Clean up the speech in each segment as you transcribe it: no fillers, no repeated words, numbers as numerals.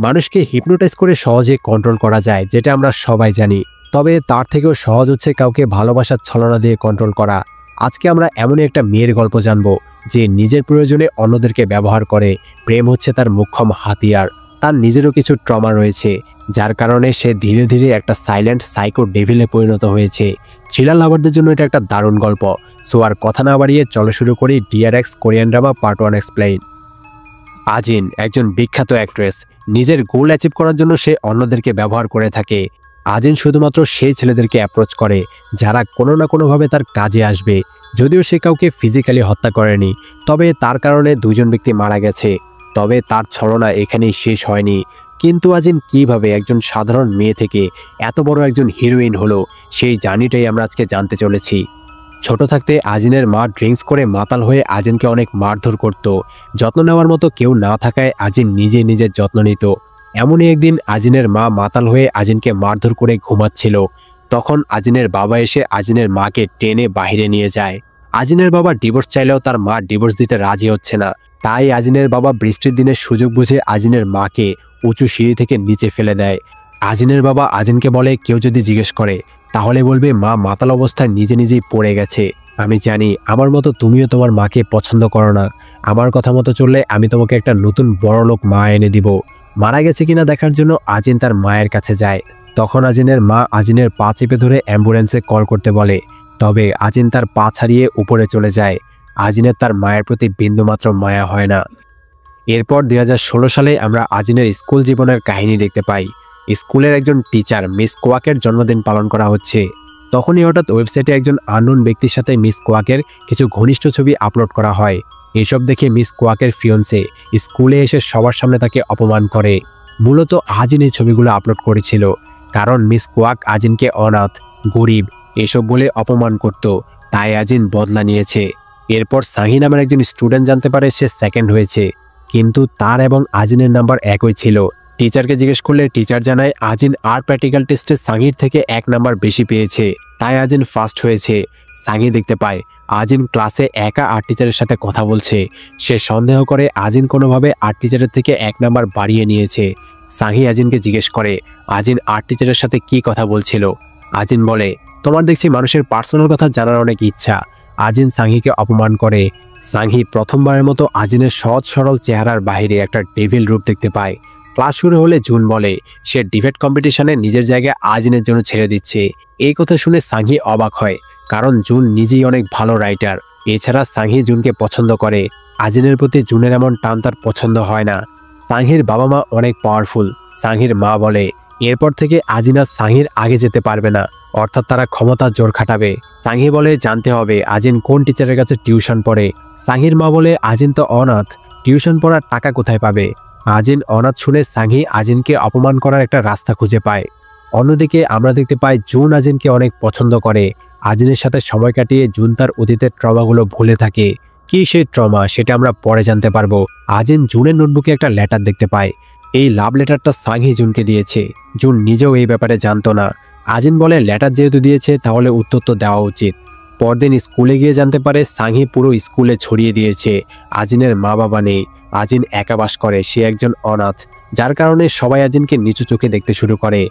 মানুষকে হিপনোটাইজ করে সহজে কন্ট্রোল করা যায়, যেটা আমরা সবাই জানি। তবে তার থেকেও সহজ হচ্ছে কাউকে ভালোবাসার ছলনা দিয়ে কন্ট্রোল করা। আজকে আমরা এমনই একটা মেয়ের গল্প জানব যে নিজের প্রয়োজনে অন্যদেরকে ব্যবহার করে। প্রেম হচ্ছে তার মোক্ষম হাতিয়ার। তার নিজেরও কিছু ট্রমা রয়েছে, যার কারণে সে ধীরে ধীরে একটা সাইলেন্ট সাইকো ডেভিলে পরিণত হয়েছে। থ্রিলার লাভারদের জন্য এটা একটা দারুণ গল্প। সো আর কথা না বাড়িয়ে চলো শুরু করি DRX Korean drama part 1 explain. আজিন একজন বিখ্যাত অ্যাক্ট্রেস। নিজের গোল অ্যাচিভ করার জন্য সে অন্যদেরকে ব্যবহার করে থাকে। আজিন শুধুমাত্র সেই ছেলেদেরকে অ্যাপ্রোচ করে যারা কোনো না কোনোভাবে তার কাজে আসবে। যদিও সে কাউকে ফিজিক্যালি হত্যা করেনি, তবে তার কারণে দুজন ব্যক্তি মারা গেছে। তবে তার ছলনা এখানেই শেষ হয়নি। কিন্তু আজিন কিভাবে একজন সাধারণ মেয়ে থেকে এত বড় একজন হিরোইন হলো, সেই জার্নিটাই আমরা আজকে জানতে চলেছি। ছোট থাকতে আজিনের মা ড্রিঙ্কস করে মাতাল হয়ে আজিনকে অনেক মারধর করত। যত্ন নেওয়ার মতো কেউ না থাকায় আজিন নিজে নিজের যত্ন নিত। এমনই একদিন আজিনের মা মাতাল হয়ে আজিনকে মারধর করে ঘুমাচ্ছিল। তখন আজিনের বাবা এসে আজিনের মাকে টেনে বাইরে নিয়ে যায়। আজিনের বাবা ডিভোর্স চাইলেও তার মা ডিভোর্স দিতে রাজি হচ্ছে না। তাই আজিনের বাবা বৃষ্টির দিনে সুযোগ বুঝে আজিনের মাকে উঁচু সিঁড়ি থেকে নিচে ফেলে দেয়। আজিনের বাবা আজিনকে বলে, কেউ যদি জিজ্ঞেস করে তাহলে বলবে মা মাতাল অবস্থায় নিজে নিজেই পড়ে গেছে। আমি জানি আমার মতো তুমিও তোমার মাকে পছন্দ করো না। আমার কথা মতো চললে আমি তোমাকে একটা নতুন বড়লোক মা এনে দিব। মারা গেছে কিনা দেখার জন্য আজিন তার মায়ের কাছে যায়। তখন আজিনের মা আজিনের পা চেপে ধরে অ্যাম্বুলেন্সে কল করতে বলে। তবে আজিন তার পা ছাড়িয়ে উপরে চলে যায়। আজিনের তার মায়ের প্রতি বিন্দুমাত্র মায়া হয় না। এরপর 2016 সালে আমরা আজিনের স্কুল জীবনের কাহিনী দেখতে পাই। স্কুলের একজন টিচার মিস কোয়াকের জন্মদিন পালন করা হচ্ছে। তখনই হঠাৎ ওয়েবসাইটে একজন আননোন ব্যক্তির সাথে মিস কোয়াকের কিছু ঘনিষ্ঠ ছবি আপলোড করা হয়। এসব দেখে মিস কোয়াকের ফিয়ন্সে স্কুলে এসে সবার সামনে তাকে অপমান করে। মূলত আজিন এই ছবিগুলো আপলোড করেছিল, কারণ মিস কোয়াক আজিনকে অনাথ, গরিব এসব বলে অপমান করত। তাই আজিন বদলা নিয়েছে। এরপর সাহি নামের একজন স্টুডেন্ট জানতে পারে সে সেকেন্ড হয়েছে, কিন্তু তার এবং আজিনের নাম্বার একই ছিল। টিচারকে জিজ্ঞেস করলে টিচার জানায় আজিন আর্ট প্র্যাকটিক্যাল টেস্টে সাঙ্গির থেকে 1 নাম্বার বেশি পেয়েছে, তাই আজিন ফার্স্ট হয়েছে। সাঙ্গি দেখতে পায় আজিন ক্লাসে একা আর্ট টিচারের সাথে কথা বলছে। সে সন্দেহ করে আজিন কোনোভাবে আর্ট টিচারের থেকে 1 নাম্বার বাড়িয়ে নিয়েছে। সাঙ্গি আজিনকে জিজ্ঞেস করে আজিন আর্ট টিচারের সাথে কি কথা বলছিল। আজিন বলে, তোমার দেখছি মানুষের পার্সোনাল কথা জানার অনেক ইচ্ছা। আজিন সাঙ্গিকে অপমান করে। সাঙ্গি প্রথমবারের মতো আজিনের সহজ সরল চেহারার বাইরে একটা ডেভিল রূপ দেখতে পায়। ক্লাস শুরু হলে জুন বলে সে ডিবেট কম্পিটিশনে নিজের জায়গায় আজিনের জন্য ছেড়ে দিচ্ছে। এই কথা শুনে সাঙ্গি অবাক হয়, কারণ জুন নিজেই অনেক ভালো রাইটার। এছাড়া সাঙ্গি জুনকে পছন্দ করে। আজিনের প্রতি জুনের এমন টান তার পছন্দ হয় না। সাঙ্গির বাবা মা অনেক পাওয়ারফুল। সাঙ্গির মা বলে এরপর থেকে আজিন আর সাঙ্গির আগে যেতে পারবে না, অর্থাৎ তারা ক্ষমতার জোর খাটাবে। সাঙ্গি বলে জানতে হবে আজিন কোন টিচারের কাছে টিউশন পড়ে। সাঙ্গির মা বলে আজিন তো অনাথ, টিউশন পড়ার টাকা কোথায় পাবে। আজিন অনাথ শুনে সাঙ্গি আজিনকে অপমান করার একটা রাস্তা খুঁজে পায়। অন্যদিকে আমরা দেখতে পাই জুন আজিনকে অনেক পছন্দ করে। আজিনের সাথে সময় কাটিয়ে জুন তার অতীতের ট্রমাগুলো ভুলে থাকে। কি সেই ট্রমা সেটা আমরা পরে জানতে পারবো। আজিন জুনের নোটবুকে একটা লেটার দেখতে পায়। এই লাভ লেটারটা সাঙ্গি জুনকে দিয়েছে। জুন নিজেও এই ব্যাপারে জানতো না। আজিন বলে লেটার যেহেতু দিয়েছে তাহলে উত্তর তো দেওয়া উচিত। পরদিন স্কুলে গিয়ে জানতে পারে সাঙ্গি পুরো স্কুলে ছড়িয়ে দিয়েছে আজিনের মা বাবা নেই, আজিন একা বাস করে, সে একজন অনাথ, যার কারণে সবাই আজিনকে নিচু চোখে দেখতে শুরু করে।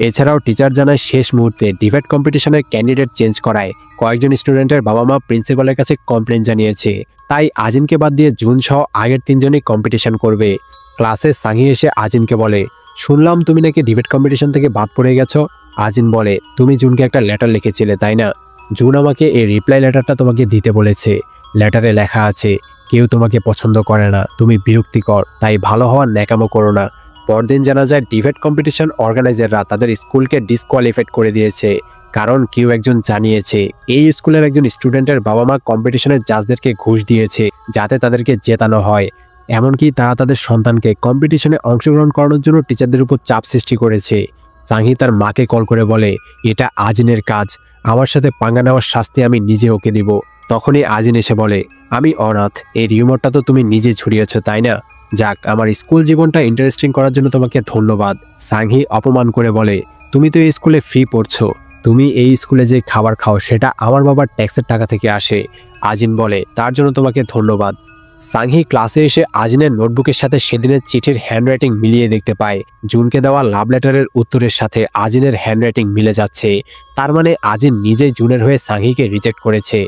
এছাড়াও টিচার জানায় শেষ মুহূর্তে ডিবেট কম্পিটিশনের ক্যান্ডিডেট চেঞ্জ করায় কয়েকজন স্টুডেন্টের বাবা মা প্রিন্সিপালের কাছে কমপ্লেন জানিয়েছে। তাই আজিনকে বাদ দিয়ে জুন সহ আগের 3 জনই কম্পিটিশন করবে। ক্লাসে সাঙ্গি এসে আজিনকে বলে, শুনলাম তুমি নাকি ডিবেট কম্পিটিশন থেকে বাদ পড়ে গেছো। আজিন বলে, তুমি জুনকে একটা লেটার লিখেছিলে তাই না? জুন আমাকে এই রিপ্লাই লেটারটা তোমাকে দিতে বলেছে। লেটারে লেখা আছে কেউ তোমাকে পছন্দ করে না, তুমি বিরক্তিকর, তাই ভালো হওয়ার ন্যাকামো করো না। পরদিন জানা যায় ডিবেট কম্পিটিশন অর্গানাইজাররা তাদের স্কুলকে ডিসকোয়ালিফাইড করে দিয়েছে, কারণ কেউ একজন জানিয়েছে এই স্কুলের একজন স্টুডেন্টের বাবা মা কম্পিটিশনের জাজদেরকে ঘুষ দিয়েছে যাতে তাদেরকে জেতানো হয়। এমনকি তারা তাদের সন্তানকে কম্পিটিশনে অংশগ্রহণ করানোর জন্য টিচারদের উপর চাপ সৃষ্টি করেছে। সাঙ্গি তার মাকে কল করে বলে, এটা আজিনের কাজ, আমার সাথে পাঙ্গা নেওয়ার শাস্তি আমি নিজে ওকে দিব। তখনই আজিন এসে বলে, আমি অনাথ, এই রিউমারটা তো তুমি নিজে ছড়িয়েছ তাই না? যাক, আমার স্কুল জীবনটা ইন্টারেস্টিং করার জন্য তোমাকে ধন্যবাদ। সাঙ্গি অপমান করে বলে, তুমি তো এই স্কুলে ফ্রি পড়ছো, তুমি এই স্কুলে যে খাবার খাও সেটা আমার বাবার ট্যাক্সের টাকা থেকে আসে। আজিন বলে, তার জন্য তোমাকে ধন্যবাদ। সাংহি ক্লাসে এসে আজিনের নোটবুকের সাথে সেদিনের চিঠির হ্যান্ডরাইটিং মিলিয়ে দেখতে পায়। জুনকে দেওয়া লাভ লেটারের উত্তরের সাথে আজিনের হ্যান্ডরাইটিং মিলে যাচ্ছে। তার মানে আজিন নিজেই জুনের হয়ে সাংহিকে রিজেক্ট করেছে।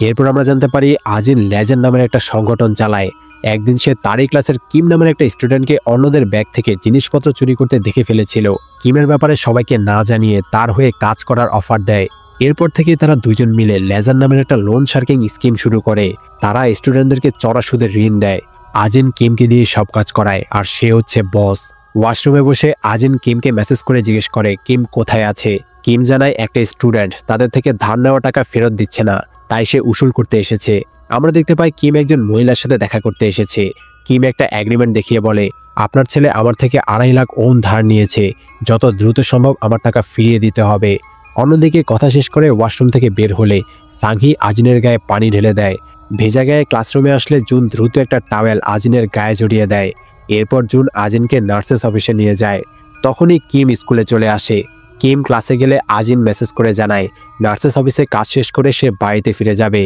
এরপর আমরা জানতে পারি আজিন লেজেন্ড নামের একটা সংগঠন চালায়। একদিন সে তারই ক্লাসের কিম নামের একটা স্টুডেন্টকে অন্যদের ব্যাগ থেকে জিনিসপত্র চুরি করতে দেখে ফেলেছিল। কিমের ব্যাপারে সবাইকে না জানিয়ে তার হয়ে কাজ করার অফার দেয়। এরপর থেকে তারা দুজন মিলে লেজার নামের একটা লোন শার্কিং স্কিম শুরু করে। তারা স্টুডেন্টদেরকে চড়া সুদের ঋণ দেয়। আজিন কিমকে দিয়ে সব কাজ করায়, আর সে হচ্ছে বস। ওয়াশরুমে বসে আজিন কিমকে মেসেজ করে জিজ্ঞেস করে কিম কোথায় আছে। কিম জানায় একটা স্টুডেন্ট তাদের থেকে ধার নেওয়া টাকা ফেরত দিচ্ছে না, তাই সে উসুল করতে এসেছে। আমরা দেখতে পাই কিম একজন মহিলার সাথে দেখা করতে এসেছে। কিম একটা এগ্রিমেন্ট দেখিয়ে বলে, আপনার ছেলে আমার থেকে 2.5 লাখ ওন ধার নিয়েছে, যত দ্রুত সম্ভব আমার টাকা ফিরিয়ে দিতে হবে। অন্যদিকে কথা শেষ করে ওয়াশরুম থেকে বের হলে সাংহি আজিনের গায়ে পানি ঢেলে দেয়। ভেজা গায়ে ক্লাসরুমে আসলে জুন দ্রুত একটা টাওয়েল আজিনের গায়ে জড়িয়ে দেয়। এরপর জুন আজিনকে নার্সেস অফিসে নিয়ে যায়। তখনই কিম স্কুলে চলে আসে। কিম ক্লাসে গেলে আজিন মেসেজ করে জানায় নার্সেস অফিসে কাজ শেষ করে সে বাড়িতে ফিরে যাবে।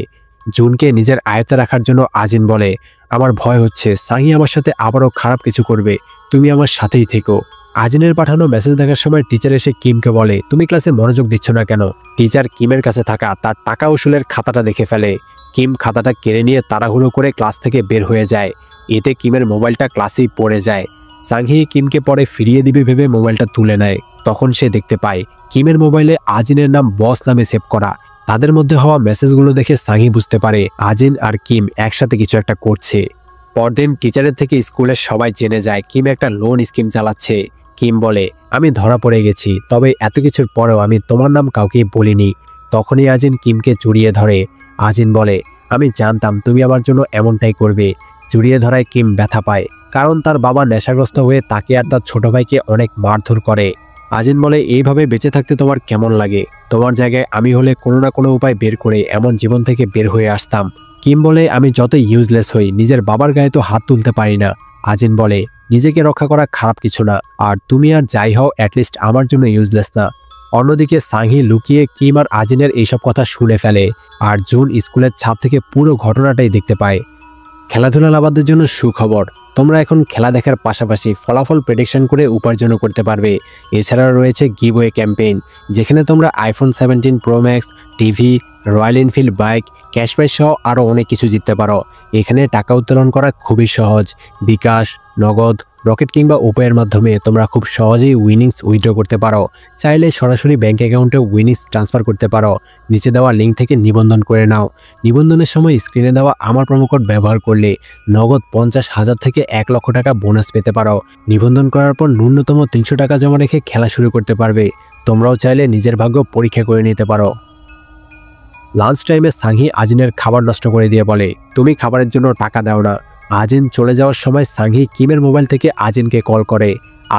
জুনকে নিজের আয়ত্তে রাখার জন্য আজিন বলে, আমার ভয় হচ্ছে সাংহি আমার সাথে আবারও খারাপ কিছু করবে, তুমি আমার সাথেই থেকো। আজিনের পাঠানো মেসেজ দেখার সময় টিচার এসে কিমকে বলে, তুমি ক্লাসে মনোযোগ দিচ্ছ না কেন? টিচার কিমের কাছে থাকা তার টাকা উসুলের খাতাটা দেখে ফেলে। কিম খাতাটা কেড়ে নিয়ে তাড়াহুড়ো করে ক্লাস থেকে বের হয়ে যায়। এতে কিমের মোবাইলটা ক্লাসেই পড়ে যায়। সাংহি কিমকে পরে ফিরিয়ে দিবে ভেবে মোবাইলটা তুলে নেয়। তখন সে দেখতে পায় কিমের মোবাইলে আজিনের নাম বস নামে সেভ করা। তাদের মধ্যে হওয়া মেসেজগুলো দেখে সাংহি বুঝতে পারে আজিন আর কিম একসাথে কিছু একটা করছে। পরদিন টিচারের থেকে স্কুলের সবাই জেনে যায় কিম একটা লোন স্কিম চালাচ্ছে। কিম বলে, আমি ধরা পড়ে গেছি, তবে এত কিছুর পরেও আমি তোমার নাম কাউকে বলিনি। তখনই আজিন কিমকে জড়িয়ে ধরে। আজিন বলে, আমি জানতাম তুমি আমার জন্য এমনটাই করবে। জড়িয়ে ধরায় কিম ব্যথা পায়, কারণ তার বাবা নেশাগ্রস্ত হয়ে তাকে আর তার ছোট ভাইকে অনেক মারধর করে। আজিন বলে, এইভাবে বেঁচে থাকতে তোমার কেমন লাগে? তোমার জায়গায় আমি হলে কোনো না কোনো উপায় বের করে এমন জীবন থেকে বের হয়ে আসতাম। কিম বলে, আমি যতই ইউজলেস হই নিজের বাবার গায়ে তো হাত তুলতে পারি না। আজিন বলে, নিজেকে রক্ষা করা খারাপ কিছু না, আর তুমি আর যাই হও অ্যাটলিস্ট আমার জন্য ইউজলেস না। অন্যদিকে সাংহি লুকিয়ে কিম আর আজিনের এইসব কথা শুনে ফেলে, আর জুন স্কুলের ছাদ থেকে পুরো ঘটনাটাই দেখতে পায়। খেলাধুলা লাভারদের জন্য সুখবর, তোমরা এখন খেলা দেখার পাশাপাশি ফলাফল প্রেডিকশন করে উপার্জনও করতে পারবে। এছাড়াও রয়েছে গিভওয়ে ক্যাম্পেইন, যেখানে তোমরা iPhone 17 pro max, TV, royal Enfield bike, cash prize সহ আরও অনেক কিছু জিততে পারো। এখানে টাকা উত্তোলন করা খুবই সহজ। বিকাশ, নগদ, রকেট কিংবা উপায়ের মাধ্যমে তোমরা খুব সহজেই উইনিংস উইথড্র করতে পারো। চাইলে সরাসরি ব্যাঙ্ক অ্যাকাউন্টে উইনিংস ট্রান্সফার করতে পারো। নিচে দেওয়া লিঙ্ক থেকে নিবন্ধন করে নাও। নিবন্ধনের সময় স্ক্রিনে দেওয়া আমার প্রোমোকোড ব্যবহার করলে নগদ 50,000 থেকে 1 লক্ষ টাকা বোনাস পেতে পারো। নিবন্ধন করার পর ন্যূনতম 300 টাকা জমা রেখে খেলা শুরু করতে পারবে। তোমরাও চাইলে নিজের ভাগ্য পরীক্ষা করে নিতে পারো। লাঞ্চ টাইমে সাংহি আজিনের খাবার নষ্ট করে দিয়ে বলে, তুমি খাবারের জন্য টাকা দাও না। আজিন চলে যাওয়ার সময় সাংহি কিমের মোবাইল থেকে আজিনকে কল করে।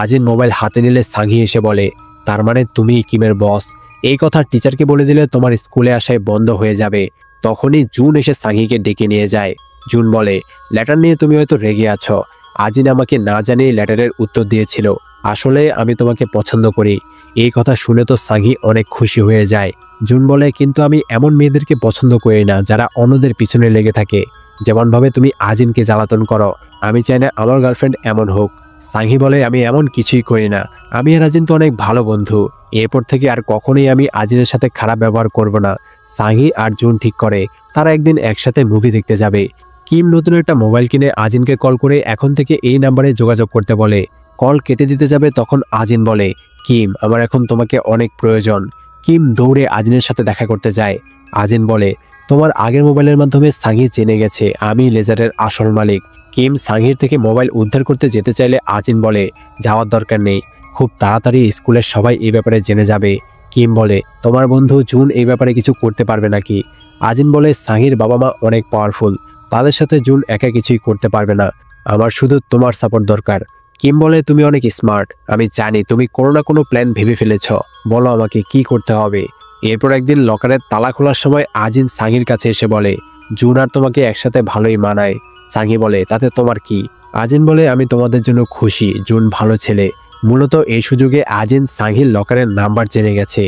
আজিন মোবাইল হাতে নিলে সাংহি এসে বলে, তার মানে তুমি কিমের বস। এই কথা টিচারকে বলে দিলে তোমার স্কুলে আসায় বন্ধ হয়ে যাবে। তখনই জুন এসে সাংহিকে ডেকে নিয়ে যায়। জুন বলে, লেটার নিয়ে তুমি হয়তো রেগে আছো। আজিন আমাকে না জানিয়ে লেটারের উত্তর দিয়েছিল। আসলে আমি তোমাকে পছন্দ করি। এই কথা শুনে তো সাংহি অনেক খুশি হয়ে যায়। জুন বলে, কিন্তু আমি এমন মেয়েদেরকে পছন্দ করি না যারা অন্যদের পিছনে লেগে থাকে। যেমনভাবে তুমি আজিনকে জ্বালাতন করো, আমি চাই না আমার গার্লফ্রেন্ড এমন হোক। সাংহি বলে, আমি এমন কিছুই করি না, আমি আর আজিন তো অনেক ভালো বন্ধু। এরপর থেকে আর কখনোই আমি আজিনের সাথে খারাপ ব্যবহার করব না। সাংহি আর জুন ঠিক করে তারা একদিন একসাথে মুভি দেখতে যাবে। কিম নতুন একটা মোবাইল কিনে আজিনকে কল করে এখন থেকে এই নাম্বারে যোগাযোগ করতে বলে। কল কেটে দিতে যাবে তখন আজিন বলে, কিম, আমার এখন তোমাকে অনেক প্রয়োজন। কিম দৌড়ে আজিনের সাথে দেখা করতে যায়। আজিন বলে, তোমার আগের মোবাইলের মাধ্যমে সাংহি জেনে গেছে আমি লেজারের আসল মালিক। কিম সাংহির থেকে মোবাইল উদ্ধার করতে যেতে চাইলে আজিন বলে, যাওয়ার দরকার নেই, খুব তাড়াতাড়ি স্কুলের সবাই এই ব্যাপারে জেনে যাবে। কিম বলে, তোমার বন্ধু জুন এই ব্যাপারে কিছু করতে পারবে নাকি? আজিন বলে, সাংহির বাবা মা অনেক পাওয়ারফুল, তাদের সাথে জুন একা কিছুই করতে পারবে না, আমার শুধু তোমার সাপোর্ট দরকার। কিম বলে, তুমি অনেক স্মার্ট, আমি জানি তুমি কোনো না কোনো প্ল্যান ভেবে ফেলেছ, বলো আমাকে কি করতে হবে। এরপর একদিন লকারের তালা খোলার সময় আজিন সাংহির কাছে এসে বলে, জুন আর তোমাকে একসাথে ভালোই মানায়। সাংহি বলে, তাতে তোমার কি? আজিন বলে, আমি তোমাদের জন্য খুশি, জুন ভালো ছেলে। মূলত এই সুযোগে আজিন সাংহির লকারের নাম্বার জেনে গেছে।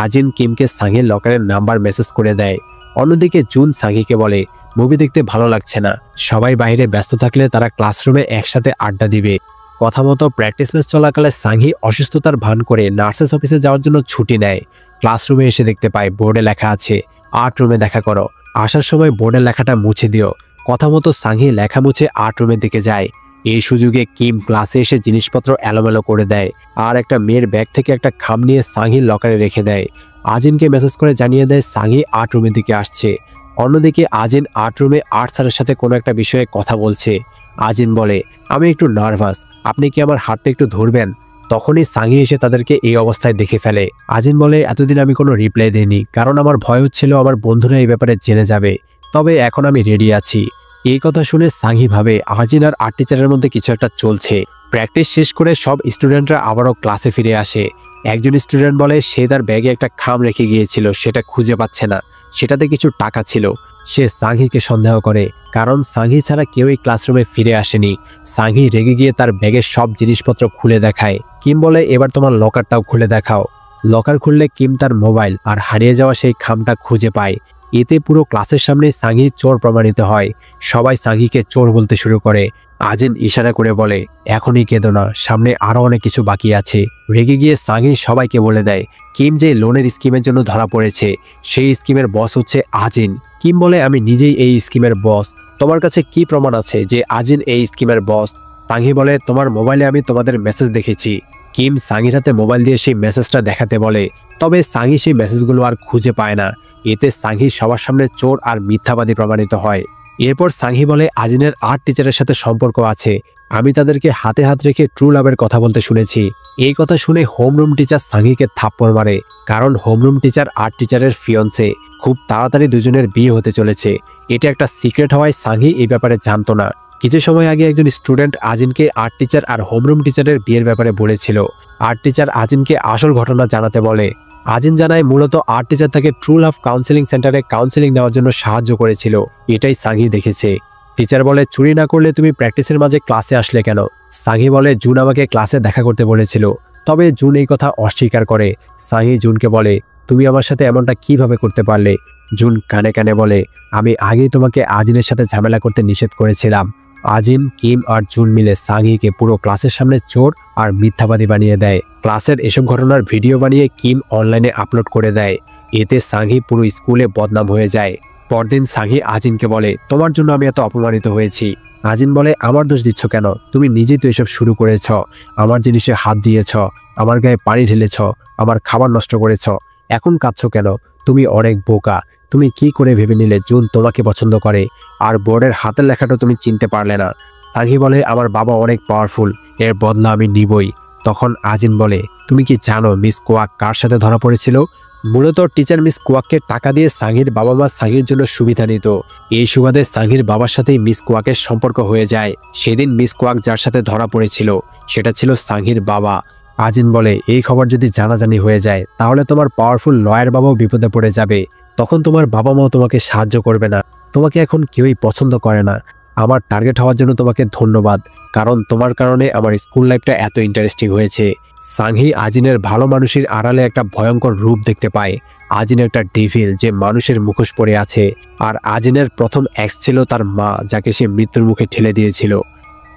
আজিন কিমকে সাংহির লকারের নাম্বার মেসেজ করে দেয়। অন্যদিকে জুন সাংহিকে বলে, মুভি দেখতে ভালো লাগছে না। সবাই বাইরে ব্যস্ত থাকলে তারা ক্লাসরুমে একসাথে আড্ডা দিবে। কথা মতো প্র্যাকটিস ম্যাচ চলাকালে সাংহি অসুস্থতার ভান করে নার্সেস অফিসে যাওয়ার জন্য ছুটি নেয়। ক্লাসরুমে এসে দেখতে পায় বোর্ডে লেখা আছে আর্ট রুমে দেখা করো, আসার সময় বোর্ডের লেখাটা মুছে দিও। কথা মতো সাংহি লেখা মুছে আর্ট রুমের দিকে যায়। এই সুযোগে কিম ক্লাসে এসে জিনিসপত্র এলোমেলো করে দেয় আর একটা মেয়ের ব্যাগ থেকে একটা খাম নিয়ে সাংহির লকারে রেখে দেয়। আজিনকে মেসেজ করে জানিয়ে দেয় সাংহি আর্ট রুমের দিকে আসছে। অন্যদিকে আজিন আর্ট রুমে আর্ট স্যারের সাথে কোনো একটা বিষয়ে কথা বলছে। আজিন বলে, আমি একটু নার্ভাস, আপনি কি আমার হাতটা একটু ধরবেন? তখনই সাংহি এসে তাদেরকে এই অবস্থায় দেখে ফেলে। আজিন বলে, এতদিন আমি কোনো রিপ্লাই দিইনি কারণ আমার ভয় হচ্ছিল আমার বন্ধুরা এই ব্যাপারে জেনে যাবে, তবে এখন আমি রেডি আছি। এই কথা শুনে সাংহি ভাবে আজিন আর আর্ট টিচারের মধ্যে কিছু একটা চলছে। প্র্যাকটিস শেষ করে সব স্টুডেন্টরা আবারও ক্লাসে ফিরে আসে। একজন স্টুডেন্ট বলে সে তার ব্যাগে একটা খাম রেখে গিয়েছিল, সেটা খুঁজে পাচ্ছে না, সেটাতে কিছু টাকা ছিল। সে সাংহিকে সন্দেহ করে কারণ সাংহি ছাড়া কেউই ক্লাসরুমে ফিরে আসেনি। সাংহি রেগে গিয়ে তার ব্যাগের সব জিনিসপত্র খুলে দেখায়। কিম বলে, এবার তোমার লকারটাও খুলে দেখাও। লকার খুললে কিম তার মোবাইল আর হারিয়ে যাওয়া সেই খামটা খুঁজে পায়। এতে পুরো ক্লাসের সামনে সাংহি চোর প্রমাণিত হয়। সবাই সাংহিকে চোর বলতে শুরু করে। আজিন ইশারা করে বলে, এখনই কেঁদো না, সামনে আরো অনেক কিছু বাকি আছে। রেগে গিয়ে সাংহি সবাইকে বলে দেয় কিম যে লোনের স্কিমের জন্য ধরা পড়েছে সেই স্কিমের বস হচ্ছে আজিন। কিম বলে, আমি নিজেই এই স্কিমের বস, তোমার কাছে কি প্রমাণ আছে যে আজিন এই স্কিমের বস? সাংহি বলে, তোমার মোবাইলে আমি তোমাদের মেসেজ দেখেছি। কিম সাংহির হাতে মোবাইল দিয়ে সেই মেসেজটা দেখাতে বলে, তবে সাংহি সেই মেসেজগুলো আর খুঁজে পায় না। এতে সাংহি সবার সামনে চোর আর মিথ্যাবাদী প্রমাণিত হয়। এরপর সাংহি বলে, আজিনের আর্ট টিচারের সাথে সম্পর্ক আছে, আমি তাদেরকে হাতে হাত রেখে ট্রু লাভের কথা বলতে শুনেছি। এই কথা শুনে হোমরুম টিচার সাংহিকে থাপ্পড় মারে, কারণ হোমরুম টিচার আর্ট টিচারের ফিয়ন্সে। খুব তাড়াতাড়ি দুজনের বিয়ে হতে চলেছে। এটা একটা সিক্রেট হওয়ায় সাংহি এই ব্যাপারে জানতো না। কিছু সময় আগে একজন স্টুডেন্ট আজিনকে আর্ট টিচার আর হোমরুম টিচারের বিয়ের ব্যাপারে বলেছিল। আর্ট টিচার আজিনকে আসল ঘটনা জানাতে বলে। আজিন জানায় মূলত আর্ট টিচার তাকে ট্রু লাভ কাউন্সেলিং সেন্টারে কাউন্সেলিং নেওয়ার জন্য সাহায্য করেছিল, এটাই সাংহি দেখেছে। টিচার বলে, চুরি না করলে তুমি প্র্যাকটিসের মাঝে ক্লাসে আসলে কেন? সাংহি বলে, জুন আমাকে ক্লাসে দেখা করতে বলেছিল, তবে জুন এই কথা অস্বীকার করে। সাংহি জুনকে বলে, তুমি আমার সাথে এমনটা কিভাবে করতে পারলে? জুন কানে কানে বলে, আমি আগেই তোমাকে আজিনের সাথে ঝামেলা করতে নিষেধ করেছিলাম। আজিন, কিম আর জুন মিলে সাংহিকে পুরো ক্লাসের সামনে চোর আর মিথ্যাবাদী বানিয়ে দেয়। ক্লাসের এসব ঘটনার ভিডিও বানিয়ে কিম অনলাইনে আপলোড করে দেয়। এতে সাংহি পুরো স্কুলে বদনাম হয়ে যায়। পরদিন সাংহি আজিনকে বলে, তোমার জন্য আমি এত অপমানিত হয়েছি। আজিন বলে, আমার দোষ দিচ্ছ কেন? তুমি নিজেই তো এসব শুরু করেছ, আমার জিনিসে হাত দিয়েছ, আমার গায়ে পানি ঢেলেছ, আমার খাবার নষ্ট করেছ, এখন কাঁদছ কেন? তুমি অনেক বোকা। তুমি কি করে ভেবে নিলে জুন তোমাকে পছন্দ করে? আর বোর্ডের হাতের লেখাটা তুমি চিনতে পারলে না? সাংহি বলে, আমার বাবা অনেক পাওয়ারফুল, এর বদলা আমি নিবই। তখন আজিন বলে, তুমি কি জানো মিস কোয়াক কার সাথে ধরা পড়েছিল? মূলত টিচার মিস কোয়াককে টাকা দিয়ে সাংহির বাবা মা সাংহির জন্য সুবিধা নিত। এই সুবাদে সাংহির বাবার সাথেই মিস কোয়াকের সম্পর্ক হয়ে যায়। সেদিন মিস কোয়াক যার সাথে ধরা পড়েছিল সেটা ছিল সাংহির বাবা। আজিন বলে, এই খবর যদি জানাজানি হয়ে যায় তাহলে তোমার পাওয়ারফুল লয়ার বাবাও বিপদে পড়ে যাবে, তখন তোমার বাবা মাও তোমাকে সাহায্য করবে না। তোমাকে এখন কেউই পছন্দ করে না। আমার টার্গেট হওয়ার জন্য তোমাকে ধন্যবাদ, কারণ তোমার কারণে আমার স্কুল লাইফটা এত ইন্টারেস্টিং হয়েছে। সাংহি আজিনের ভালো মানুষের আড়ালে একটা ভয়ঙ্কর রূপ দেখতে পায়। আজিন একটা ডেভিল যে মানুষের মুখোশ পরে আছে, আর আজিনের প্রথম এক্স ছিল তার মা, যাকে সে মৃত্যুর মুখে ঠেলে দিয়েছিল।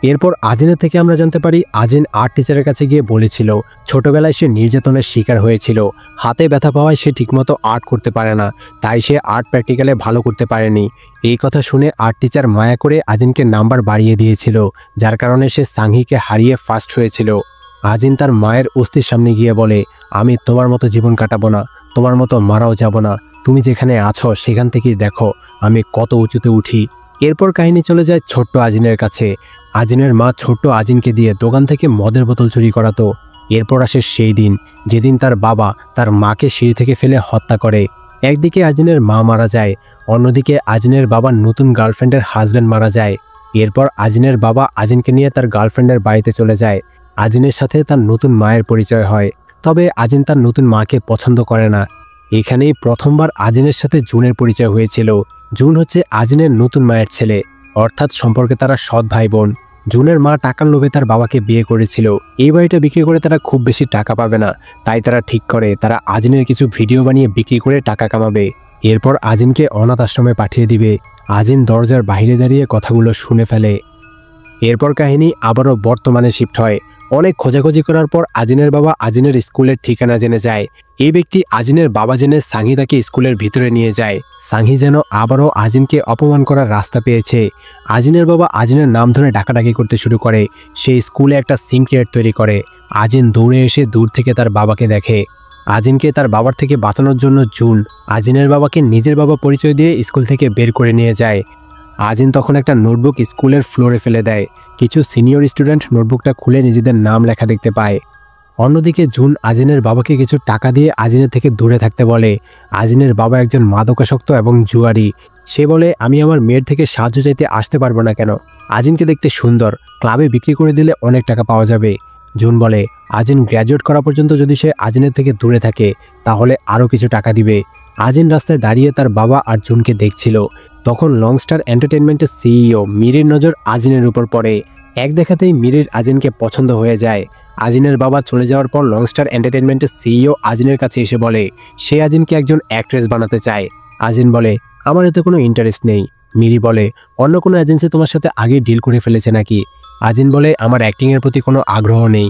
এরপর আজিনের থেকে আমরা জানতে পারি আজিন আর্ট টিচারের কাছে গিয়ে বলেছিল ছোটবেলায় সে নির্যাতনের শিকার হয়েছিল। হাতে ব্যথা পাওয়ায় সে ঠিকমতো আর্ট করতে পারে না, তাই সে আর্ট প্র্যাকটিক্যালে ভালো করতে পারেনি। এই কথা শুনে আর্ট টিচার মায়া করে আজিনকে নাম্বার বাড়িয়ে দিয়েছিল, যার কারণে সে সাংহিকে হারিয়ে ফার্স্ট হয়েছিল। আজিন তার মায়ের অস্থির সামনে গিয়ে বলে, আমি তোমার মতো জীবন কাটাবো না, তোমার মতো মারাও যাব না, তুমি যেখানে আছো সেখান থেকেই দেখো আমি কত উঁচুতে উঠি। এরপর কাহিনী চলে যায় ছোট্ট আজিনের কাছে। আজিনের মা ছোট্ট আজিনকে দিয়ে দোকান থেকে মদের বোতল চুরি করাতো। এরপর আসে সেই দিন যেদিন তার বাবা তার মাকে সিঁড়ি থেকে ফেলে হত্যা করে। একদিকে আজিনের মা মারা যায়, অন্যদিকে আজিনের বাবার নতুন গার্লফ্রেন্ডের হাজব্যান্ড মারা যায়। এরপর আজিনের বাবা আজিনকে নিয়ে তার গার্লফ্রেন্ডের বাড়িতে চলে যায়। আজিনের সাথে তার নতুন মায়ের পরিচয় হয়, তবে আজিন তার নতুন মাকে পছন্দ করে না। এখানেই প্রথমবার আজিনের সাথে জুনের পরিচয় হয়েছিল। জুন হচ্ছে আজিনের নতুন মায়ের ছেলে, অর্থাৎ সম্পর্কে তারা সৎ ভাই বোন। জুনের মা টাকার লোভে তার বাবাকে বিয়ে করেছিল। এই বাড়িটা বিক্রি করে তারা খুব বেশি টাকা পাবে না, তাই তারা ঠিক করে তারা আজিনের কিছু ভিডিও বানিয়ে বিক্রি করে টাকা কামাবে। এরপর আজিনকে অনাথ আশ্রমে পাঠিয়ে দিবে। আজিন দরজার বাইরে দাঁড়িয়ে কথাগুলো শুনে ফেলে। এরপর কাহিনী আবারও বর্তমানে শিফট হয়। অনেক খোঁজাখুঁজি করার পর আজিনের বাবা আজিনের স্কুলের ঠিকানা জেনে যায়। এই ব্যক্তি আজিনের বাবা জেনে সাংহি তাকে স্কুলের ভিতরে নিয়ে যায়। সাংহি যেন আবারও আজিনকে অপমান করার রাস্তা পেয়েছে। আজিনের বাবা আজিনের নাম ধরে ডাকাডাকি করতে শুরু করে। সে স্কুলে একটা সিক্রেট তৈরি করে। আজিন দৌড়ে এসে দূর থেকে তার বাবাকে দেখে। আজিনকে তার বাবার থেকে বাঁচানোর জন্য জুন আজিনের বাবাকে নিজের বাবা পরিচয় দিয়ে স্কুল থেকে বের করে নিয়ে যায়। আজিন তখন একটা নোটবুক স্কুলের ফ্লোরে ফেলে দেয়। কিছু সিনিয়র স্টুডেন্ট নোটবুকটা খুলে নিজেদের নাম লেখা দেখতে পায়। অন্যদিকে জুন আজিনের বাবাকে কিছু টাকা দিয়ে আজিনের থেকে দূরে থাকতে বলে। আজিনের বাবা একজন মাদকাসক্ত এবং জুয়ারি। সে বলে, আমি আমার মেয়ের থেকে সাহায্য চাইতে আসতে পারবো না কেন? আজিনকে দেখতে সুন্দর, ক্লাবে বিক্রি করে দিলে অনেক টাকা পাওয়া যাবে। জুন বলে, আজিন গ্র্যাজুয়েট করা পর্যন্ত যদি সে আজিনের থেকে দূরে থাকে তাহলে আরও কিছু টাকা দিবে। আজিন রাস্তায় দাঁড়িয়ে তার বাবা আর জুনকে দেখছিল। তখন লংস্টার এন্টারটেনমেন্টের সিইও মিরির নজর আজিনের উপর পড়ে। এক দেখাতেই মিরির আজিনকে পছন্দ হয়ে যায়। আজিনের বাবা চলে যাওয়ার পর লংস্টার এন্টারটেনমেন্টের সিইও আজিনের কাছে এসে বলে সে আজিনকে একজন অ্যাক্ট্রেস বানাতে চায়। আজিন বলে, আমার এতে কোনো ইন্টারেস্ট নেই। মিরি বলে, অন্য কোনো এজেন্সি তোমার সাথে আগে ডিল করে ফেলেছে নাকি? আজিন বলে, আমার অ্যাক্টিংয়ের প্রতি কোনো আগ্রহ নেই।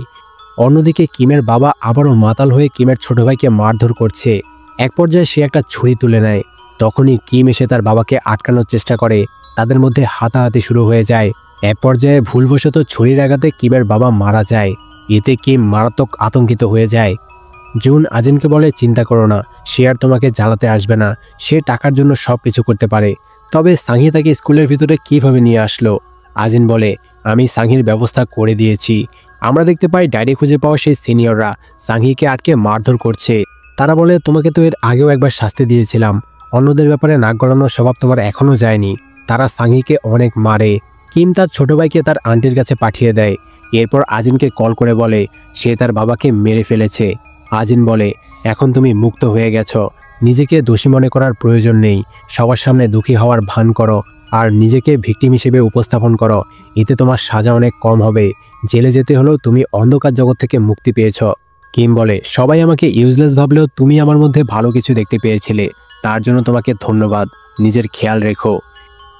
অন্যদিকে কিমের বাবা আবারও মাতাল হয়ে কিমের ছোট ভাইকে মারধর করছে। এক পর্যায়ে সে একটা ছুরি তুলে নেয়। তখনই কিম এসে তার বাবাকে আটকানোর চেষ্টা করে। তাদের মধ্যে হাতাহাতি শুরু হয়ে যায়। এক পর্যায়ে ভুলবশত ছুরির আঘাতে কিমের বাবা মারা যায়। এতে কিম মারাত্মক আতঙ্কিত হয়ে যায়। জুন আজিনকে বলে, চিন্তা করো না, সে আর তোমাকে জ্বালাতে আসবে না। সে টাকার জন্য সব কিছু করতে পারে। তবে সাংহি তাকে স্কুলের ভিতরে কিভাবে নিয়ে আসলো? আজিন বলে, আমি সাংহির ব্যবস্থা করে দিয়েছি। আমরা দেখতে পাই ডায়েরি খুঁজে পাওয়া সেই সিনিয়ররা সাংহিকে আটকে মারধর করছে। তারা বলে, তোমাকে তো এর আগেও একবার শাস্তি দিয়েছিলাম। অন্যদের ব্যাপারে নাক গলানোর স্বভাব তোমার এখনও যায়নি। তারা সাংহিকে অনেক মারে। কিম তার ছোট ভাইকে তার আন্টির কাছে পাঠিয়ে দেয়। এরপর আজিনকে কল করে বলে সে তার বাবাকে মেরে ফেলেছে। আজিন বলে, এখন তুমি মুক্ত হয়ে গেছো। নিজেকে দোষী মনে করার প্রয়োজন নেই। সবার সামনে দুঃখী হওয়ার ভান করো আর নিজেকে ভিকটিম হিসেবে উপস্থাপন করো। এতে তোমার সাজা অনেক কম হবে। জেলে যেতে হলেও তুমি অন্ধকার জগৎ থেকে মুক্তি পেয়েছ। কিম বলে, সবাই আমাকে ইউজলেস ভাবলেও তুমি আমার মধ্যে ভালো কিছু দেখতে পেয়েছিলে। তার জন্য তোমাকে ধন্যবাদ। নিজের খেয়াল রেখো।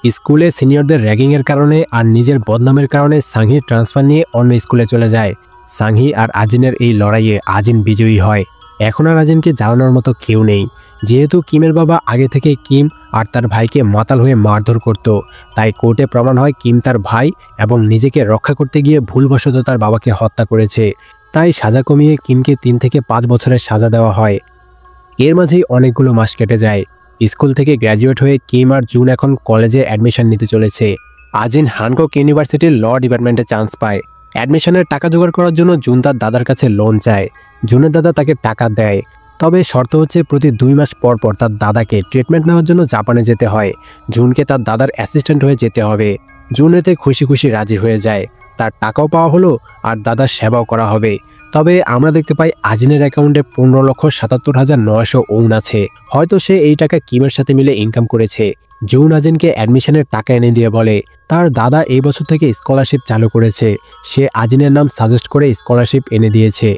স্কুলে সিনিয়রদের র্যাগিংয়ের কারণে আর নিজের বদনামের কারণে সাংহি ট্রান্সফার নিয়ে অন্য স্কুলে চলে যায়। সাংহি আর আজিনের এই লড়াইয়ে আজিন বিজয়ী হয়। এখন আর আজিনকে জ্বালানোর মতো কেউ নেই। যেহেতু কিমের বাবা আগে থেকে কিম আর তার ভাইকে মাতাল হয়ে মারধর করত, তাই কোর্টে প্রমাণ হয় কিম তার ভাই এবং নিজেকে রক্ষা করতে গিয়ে ভুলবশত তার বাবাকে হত্যা করেছে। তাই সাজা কমিয়ে কিমকে 3 থেকে 5 বছরের সাজা দেওয়া হয়। এর মাঝেই অনেকগুলো মাস কেটে যায়। স্কুল থেকে গ্র্যাজুয়েট হয়ে কিম আর জুন এখন কলেজে অ্যাডমিশন নিতে চলেছে। আজিন হানকক ইউনিভার্সিটির ল ডিপার্টমেন্টে চান্স পায়। অ্যাডমিশনের টাকা জোগাড় করার জন্য জুন তার দাদার কাছে লোন চায়। জুনের দাদা তাকে টাকা দেয়। তবে শর্ত হচ্ছে প্রতি 2 মাস পর পর তার দাদাকে ট্রিটমেন্ট নেওয়ার জন্য জাপানে যেতে হয়। জুনকে তার দাদার অ্যাসিস্ট্যান্ট হয়ে যেতে হবে। জুন এতে খুশি খুশি রাজি হয়ে যায়। তার টাকাও পাওয়া হলো আর দাদার সেবাও করা হবে। তবে আমরা দেখতে পাই আজিনের অ্যাকাউন্টে 15,77,900 ওউন আছে। হয়তো সে এই টাকা কিমের সাথে মিলে ইনকাম করেছে। জুন আজিনকে অ্যাডমিশনের টাকা এনে দিয়ে বলে তার দাদা এই বছর থেকে স্কলারশিপ চালু করেছে। সে আজিনের নাম সাজেস্ট করে স্কলারশিপ এনে দিয়েছে।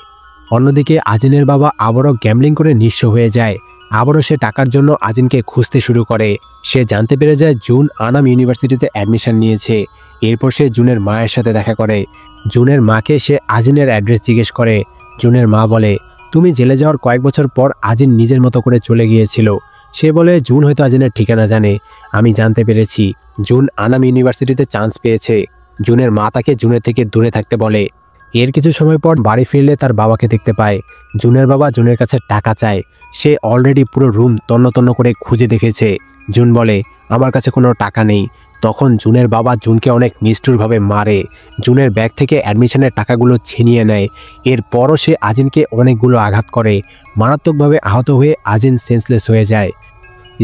অন্যদিকে আজিনের বাবা আবারও গ্যাম্বলিং করে নিঃস্ব হয়ে যায়। আবারও সে টাকার জন্য আজিনকে খুঁজতে শুরু করে। সে জানতে পেরে যায় জুন আনাম ইউনিভার্সিটিতে অ্যাডমিশন নিয়েছে। এরপর সে জুনের মায়ের সাথে দেখা করে। জুনের মাকে সে আজিনের অ্যাড্রেস জিজ্ঞেস করে। জুনের মা বলে, তুমি জেলে যাওয়ার কয়েক বছর পর আজিন নিজের মতো করে চলে গিয়েছিল। সে বলে, জুন হয়তো আজিনের ঠিকানা জানে। আমি জানতে পেরেছি জুন আনাম ইউনিভার্সিটিতে চান্স পেয়েছে। জুনের মা তাকে জুনের থেকে দূরে থাকতে বলে। এর কিছু সময় পর বাড়ি ফিরলে তার বাবাকে দেখতে পায়। জুনের বাবা জুনের কাছে টাকা চায়। সে অলরেডি পুরো রুম তন্ন তন্ন করে খুঁজে দেখেছে। জুন বলে, আমার কাছে কোনো টাকা নেই। তখন জুনের বাবা জুনকে অনেক নিষ্ঠুরভাবে মারে। জুনের ব্যাগ থেকে অ্যাডমিশনের টাকাগুলো ছিনিয়ে নেয়। এরপরও সে আজিনকে অনেকগুলো আঘাত করে। মারাত্মকভাবে আহত হয়ে আজিন সেন্সলেস হয়ে যায়।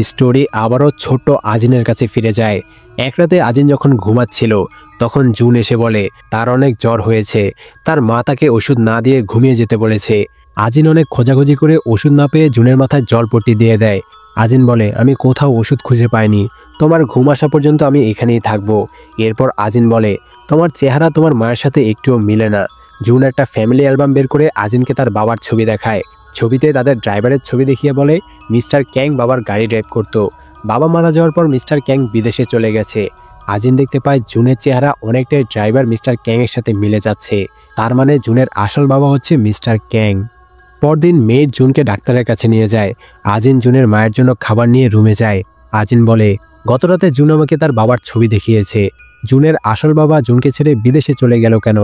স্টোরি আবারও ছোট্ট আজিনের কাছে ফিরে যায়। এক রাতে আজিন যখন ঘুমাচ্ছিল তখন জুন এসে বলে তার অনেক জ্বর হয়েছে। তার মা তাকে ওষুধ না দিয়ে ঘুমিয়ে যেতে বলেছে। আজিন অনেক খোঁজাখুঁজি করে ওষুধ না পেয়ে জুনের মাথায় জলপট্টি দিয়ে দেয়। আজিন বলে, আমি কোথাও ওষুধ খুঁজে পাইনি। তোমার ঘুম আসা পর্যন্ত আমি এখানেই থাকবো। এরপর আজিন বলে, তোমার চেহারা তোমার মায়ের সাথে একটুও মিলে না। জুন একটা ফ্যামিলি অ্যালবাম বের করে আজিনকে তার বাবার ছবি দেখায়। ছবিতে তাদের ড্রাইভারের ছবি দেখিয়ে বলে মিস্টার ক্যাং বাবার গাড়ি ড্রাইভ করত। বাবা মারা যাওয়ার পর মিস্টার ক্যাং বিদেশে চলে গেছে। আজিন দেখতে পায় জুনের চেহারা অনেকটাই ড্রাইভার মিস্টার ক্যাংয়ের সাথে মিলে যাচ্ছে। তার মানে জুনের আসল বাবা হচ্ছে মিস্টার ক্যাং। পরদিন মেয়ের জুনকে ডাক্তারের কাছে নিয়ে যায়। আজিন জুনের মায়ের জন্য খাবার নিয়ে রুমে যায়। আজিন বলে গতরাতে জুন আমাকে তার বাবার ছবি দেখিয়েছে। জুনের আসল বাবা জুনকে ছেড়ে বিদেশে চলে গেল কেন?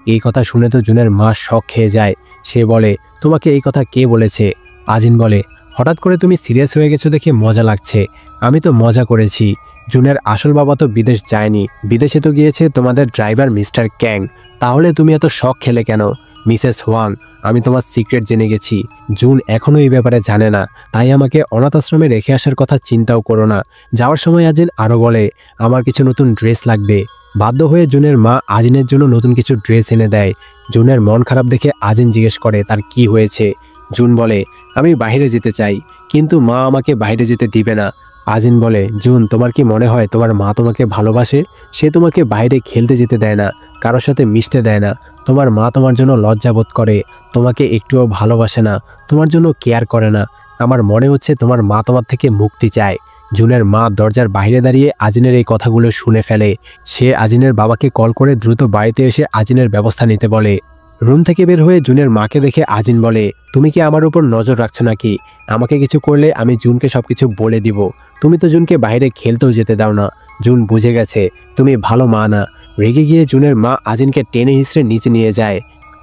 এই কথা শুনে তো জুনের মা শক খেয়ে যায়। সে বলে তোমাকে এই কথা কে বলেছে? আজিন বলে হঠাৎ করে তুমি সিরিয়াস হয়ে গেছো দেখে মজা লাগছে। আমি তো মজা করেছি। জুনের আসল বাবা তো বিদেশ যায়নি, বিদেশে তো গিয়েছে তোমাদের ড্রাইভার মিস্টার ক্যাং। তাহলে তুমি এত শক খেলে কেন? মিসেস ওয়াং, আমি তোমার সিক্রেট জেনে গেছি। জুন এখনও এই ব্যাপারে জানে না, তাই আমাকে অনাথ আশ্রমে রেখে আসার কথা চিন্তাও করো না। যাওয়ার সময় আজিন আরও বলে আমার কিছু নতুন ড্রেস লাগবে। বাধ্য হয়ে জুনের মা আজিনের জন্য নতুন কিছু ড্রেস এনে দেয়। জুনের মন খারাপ দেখে আজিন জিজ্ঞেস করে তার কি হয়েছে। জুন বলে আমি বাইরে যেতে চাই, কিন্তু মা আমাকে বাইরে যেতে দিবে না। আজিন বলে জুন, তোমার কি মনে হয় তোমার মা তোমাকে ভালোবাসে? সে তোমাকে বাইরে খেলতে যেতে দেয় না, কারোর সাথে মিশতে দেয় না। তোমার মা তোমার জন্য লজ্জাবোধ করে, তোমাকে একটুও ভালোবাসে না, তোমার জন্য কেয়ার করে না। আমার মনে হচ্ছে তোমার মা তোমার থেকে মুক্তি চায়। জুনের মা দরজার বাইরে দাঁড়িয়ে আজিনের এই কথাগুলো শুনে ফেলে। সে আজিনের বাবাকে কল করে দ্রুত বাড়িতে এসে আজিনের ব্যবস্থা নিতে বলে। রুম থেকে বের হয়ে জুনের মাকে দেখে আজিন বলে তুমি কি আমার উপর নজর রাখছো নাকি? আমাকে কিছু করলে আমি জুনকে সবকিছু বলে দিব। তুমি তো জুনকে বাইরে খেলতেও যেতে দাও না। জুন বুঝে গেছে তুমি ভালো মা না। রেগে গিয়ে জুনের মা আজিনকে টেনে হিঁচড়ে নিচে নিয়ে যায়।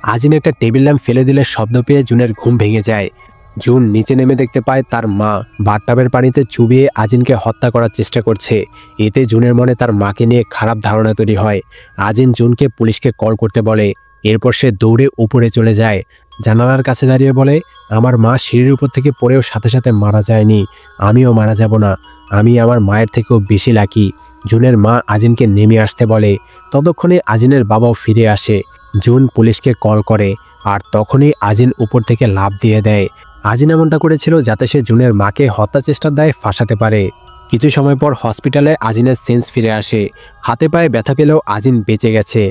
আজিন একটা টেবিল ল্যাম্প ফেলে দিলে শব্দ পেয়ে জুনের ঘুম ভেঙে যায়। জুন নিচে নেমে দেখতে পায় তার মা বাথটাবের পানিতে চুবিয়ে আজিনকে হত্যা করার চেষ্টা করছে। এতে জুনের মনে তার মাকে নিয়ে খারাপ ধারণা তৈরি হয়। আজিন জুনকে পুলিশকে কল করতে বলে। এরপর সে দৌড়ে উপরে চলে যায়। জানালার কাছে দাঁড়িয়ে বলে আমার মা সিঁড়ির উপর থেকে পড়েও সাথে সাথে মারা যায়নি, আমিও মারা যাব না। আমি আমার মায়ের থেকেও বেশি লাকি। জুনের মা আজিনকে নেমে আসতে বলে। ততক্ষণে আজিনের বাবাও ফিরে আসে। জুন পুলিশকে কল করে, আর তখনই আজিন উপর থেকে লাফ দিয়ে দেয়। আজিন এমনটা করেছিল যাতে সে জুনের মাকে হত্যা চেষ্টার দায়ে ফাঁসাতে পারে। কিছু সময় পর হসপিটালে আজিনের সেন্স ফিরে আসে। হাতে পায়ে ব্যথা পেলেও আজিন বেঁচে গেছে।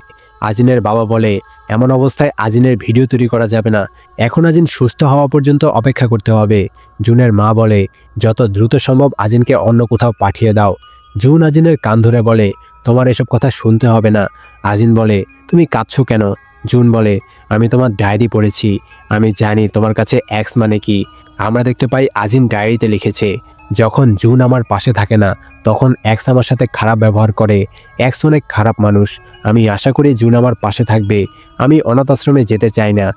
আজিনের বাবা বলে এমন অবস্থায় আজিনের ভিডিও তৈরি করা যাবে না, এখন আজিন সুস্থ হওয়া পর্যন্ত অপেক্ষা করতে হবে। জুনের মা বলে যত দ্রুত সম্ভব আজিনকে অন্য কোথাও পাঠিয়ে দাও। জুন আজিনের কান ধরে বলে তোমার এসব কথা শুনতে হবে না। আজিন বলে তুমি কাঁদছো কেন? জুন বলে আমি তোমার ডায়েরি পড়েছি, আমি জানি তোমার কাছে এক্স মানে কি। আমরা দেখতে পাই আজিন ডায়েরিতে লিখেছে যখন জুন আমার পাশে থাকে না তখন এক্স আমার সাথে খারাপ ব্যবহার করে। এক্স অনেক খারাপ মানুষ। আমি আশা করি জুন আমার পাশে থাকবে। আমি অনাথ আশ্রমে যেতে চাই না।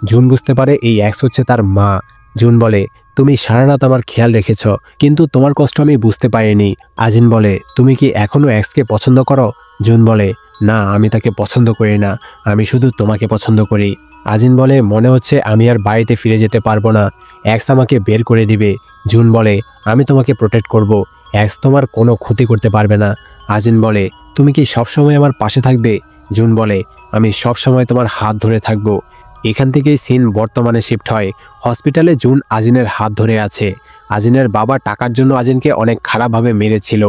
জুন বুঝতে পারে এই এক্স হচ্ছে তার মা। জুন বলে তুমি সারা রাত আমার খেয়াল রেখেছ, কিন্তু তোমার কষ্ট আমি বুঝতে পারিনি। আজিন বলে তুমি কি এখনও এক্সকে পছন্দ করো? জুন বলে না, আমি তাকে পছন্দ করি না, আমি শুধু তোমাকে পছন্দ করি। আজিন বলে মনে হচ্ছে আমি আর বাড়িতে ফিরে যেতে পারবো না, এক্স আমাকে বের করে দিবে। জুন বলে আমি তোমাকে প্রোটেক্ট করব, এক্স তোমার কোনো ক্ষতি করতে পারবে না। আজিন বলে তুমি কি সবসময় আমার পাশে থাকবে? জুন বলে আমি সবসময় তোমার হাত ধরে থাকব। এখান থেকেই সিন বর্তমানে শিফট হয়। হসপিটালে জুন আজিনের হাত ধরে আছে। আজিনের বাবা টাকার জন্য আজিনকে অনেক খারাপভাবে মেরেছিল।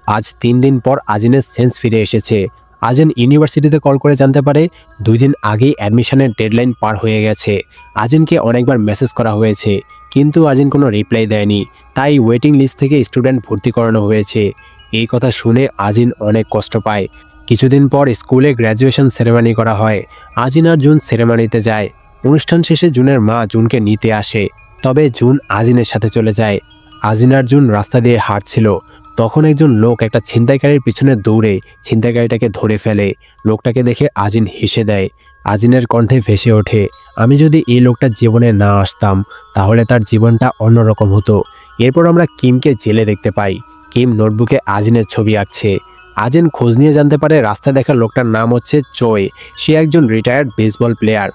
আজ 3 দিন পর আজিনের সেন্স ফিরে এসেছে। আজিন ইউনিভার্সিটিতে কল করে জানতে পারে 2 দিন আগেই অ্যাডমিশনের ডেডলাইন পার হয়ে গেছে। আজিনকে অনেকবার মেসেজ করা হয়েছে, কিন্তু আজিন কোনো রিপ্লাই দেয়নি। তাই ওয়েটিং লিস্ট থেকে স্টুডেন্ট ভর্তি করানো হয়েছে। এই কথা শুনে আজিন অনেক কষ্ট পায়। কিছুদিন পর স্কুলে গ্র্যাজুয়েশন সেরেমনি করা হয়। আজিন আর জুন সেরেমনিতে যায়। অনুষ্ঠান শেষে জুনের মা জুনকে নিতে আসে, তবে জুন আজিনের সাথে চলে যায়। আজিন আর জুন রাস্তা দিয়ে হাঁটছিল। তখন একজন লোক একটা ছিনতাইকারীর পিছনে দৌড়ে ছিনতাইকারীটাকে ধরে ফেলে। লোকটাকে দেখে আজিন হেসে দেয়। আজিনের কণ্ঠে ভেসে ওঠে আমি যদি এই লোকটার জীবনে না আসতাম তাহলে তার জীবনটা অন্যরকম হতো। এরপর আমরা কিমকে জেলে দেখতে পাই। কিম নোটবুকে আজিনের ছবি আঁকছে। আজিন খোঁজ নিয়ে জানতে পারে রাস্তায় দেখা লোকটার নাম হচ্ছে চোয়। সে একজন রিটায়ার্ড বেসবল প্লেয়ার।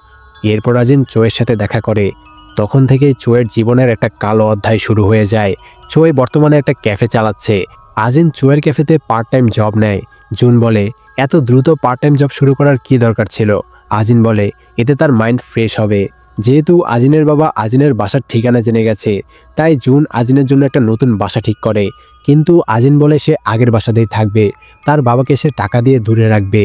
এরপর আজিন চোয়ের সাথে দেখা করে। তখন থেকেই চোয়ের জীবনের একটা কালো অধ্যায় শুরু হয়ে যায়। চোয় বর্তমানে একটা ক্যাফে চালাচ্ছে। আজিন চোয়ের ক্যাফেতে পার্ট টাইম জব নেয়। জুন বলে এত দ্রুত পার্ট টাইম জব শুরু করার কি দরকার ছিল? আজিন বলে এতে তার মাইন্ড ফ্রেশ হবে। যেহেতু আজিনের বাবা আজিনের বাসার ঠিকানা জেনে গেছে, তাই জুন আজিনের জন্য একটা নতুন বাসা ঠিক করে। কিন্তু আজিন বলে সে আগের বাসাতেই থাকবে, তার বাবাকে সে টাকা দিয়ে দূরে রাখবে।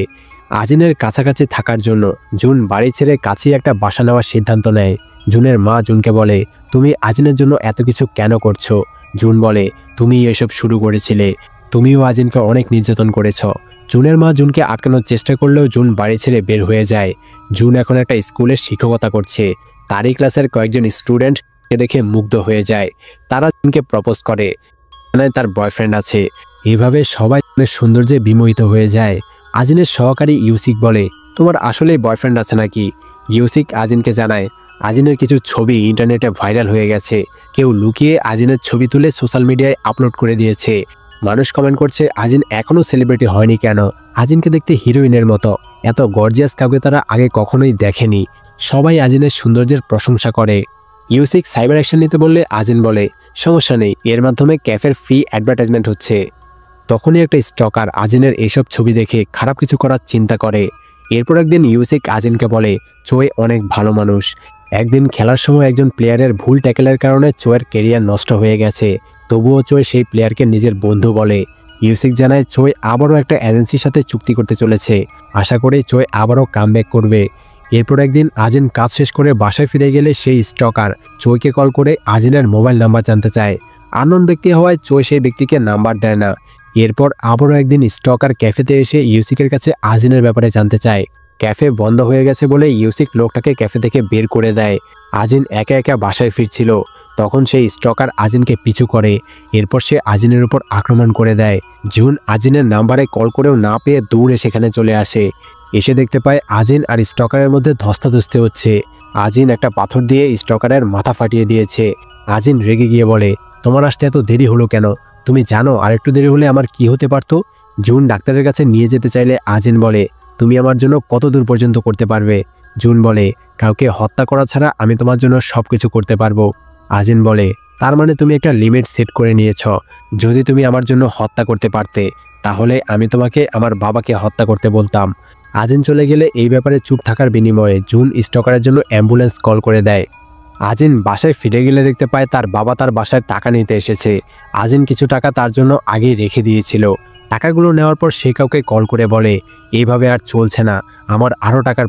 আজিনের কাছাকাছি থাকার জন্য জুন বাড়ি ছেড়ে কাছেই একটা বাসা নেওয়ার সিদ্ধান্ত নেয়। জুনের মা জুনকে বলে, তুমি আজিনের জন্য এত কিছু কেন করছো? জুন বলে, তুমি এসব শুরু করেছিলে, তুমিও আজিনকে অনেক নির্যাতন করেছ। জুনের মা জুনকে আটকানোর চেষ্টা করলেও জুন বাড়ি ছেড়ে বের হয়ে যায়। জুন এখন একটা স্কুলে শিক্ষকতা করছে। তারই ক্লাসের কয়েকজন স্টুডেন্টকে দেখে মুগ্ধ হয়ে যায়। তারা জুনকে প্রপোজ করে, জানায় তার বয়ফ্রেন্ড আছে। এভাবে সবাই জুনের সৌন্দর্যে বিমোহিত হয়ে যায়। আজিনের সহকারী ইউসিক বলে, তোমার আসলেই বয়ফ্রেন্ড আছে নাকি? ইউসিক আজিনকে জানায়, আজিনের কিছু ছবি ইন্টারনেটে ভাইরাল হয়ে গেছে। কেউ লুকিয়ে আজিনের ছবি তুলে সোশ্যাল মিডিয়ায় আপলোড করে দিয়েছে। মানুষ কমেন্ট করছে, আজিন এখনও সেলিব্রিটি হয়নি কেন? আজিনকে দেখতে হিরোইনের মতো। এত গর্জিয়াস কাউকে তারা আগে কখনোই দেখেনি। সবাই আজিনের সৌন্দর্যের প্রশংসা করে। ইউসিক সাইবার অ্যাকশন নিতে বললে আজিন বলে, সমস্যা নেই, এর মাধ্যমে ক্যাফের ফ্রি অ্যাডভার্টাইজমেন্ট হচ্ছে। তখনই একটা স্টকার আজিনের এইসব ছবি দেখে খারাপ কিছু করার চিন্তা করে। এরপর একদিন ইউসিক আজিনকে বলে, চোয় অনেক ভালো মানুষ। একদিন খেলার সময় একজন প্লেয়ারের ভুল ট্যাকেলের কারণে চোয়ের কেরিয়ার নষ্ট হয়ে গেছে। তবুও চোয় সেই প্লেয়ারকে নিজের বন্ধু বলে। ইউসিক জানায়, চোয় আবারও একটা এজেন্সির সাথে চুক্তি করতে চলেছে। আশা করি চোয় আবারও কামব্যাক করবে। এরপর একদিন আজিন কাজ শেষ করে বাসায় ফিরে গেলে সেই স্টকার চোয়কে কল করে আজিনের মোবাইল নাম্বার জানতে চায়। আননোন ব্যক্তি হওয়ায় চোয় সেই ব্যক্তিকে নাম্বার দেয় না। এরপর আবারও একদিন স্টকার ক্যাফেতে এসে ইউসিকের কাছে আজিনের ব্যাপারে জানতে চায়। ক্যাফে বন্ধ হয়ে গেছে বলে ইউসিক লোকটাকে ক্যাফে থেকে বের করে দেয়। আজিন একা একা বাসায় ফিরছিল। তখন সেই স্টকার আজিনকে পিছু করে। এরপর সে আজিনের উপর আক্রমণ করে দেয়। জুন আজিনের নাম্বারে কল করেও না পেয়ে দৌড়ে সেখানে চলে আসে। এসে দেখতে পায় আজিন আর স্টকারের মধ্যে ধস্তাধস্তি হচ্ছে। আজিন একটা পাথর দিয়ে স্টকারের মাথা ফাটিয়ে দিয়েছে। আজিন রেগে গিয়ে বলে, তোমার আসতে এত দেরি হলো কেন? তুমি জানো আর একটু দেরি হলে আমার কি হতে পারতো? জুন ডাক্তারের কাছে নিয়ে যেতে চাইলে আজিন বলে, তুমি আমার জন্য কত দূর পর্যন্ত করতে পারবে? জুন বলে, কাউকে হত্যা করা ছাড়া আমি তোমার জন্য সবকিছু করতে পারবো। আজিন বলে, তার মানে তুমি একটা লিমিট সেট করে নিয়েছ। যদি তুমি আমার জন্য হত্যা করতে পারতে, তাহলে আমি তোমাকে আমার বাবাকে হত্যা করতে বলতাম। আজিন চলে গেলে এই ব্যাপারে চুপ থাকার বিনিময়ে জুন স্টকারের জন্য অ্যাম্বুলেন্স কল করে দেয়। আজিন বাসায় ফিরে গেলে দেখতে পায় তার বাবা তার বাসায় টাকা নিতে এসেছে। আজিন কিছু টাকা তার জন্য আগেই রেখে দিয়েছিল। টাকাগুলো নেওয়ার পর সে কাউকে কল করে বলে, এইভাবে আর চলছে না, আমার আরও টাকার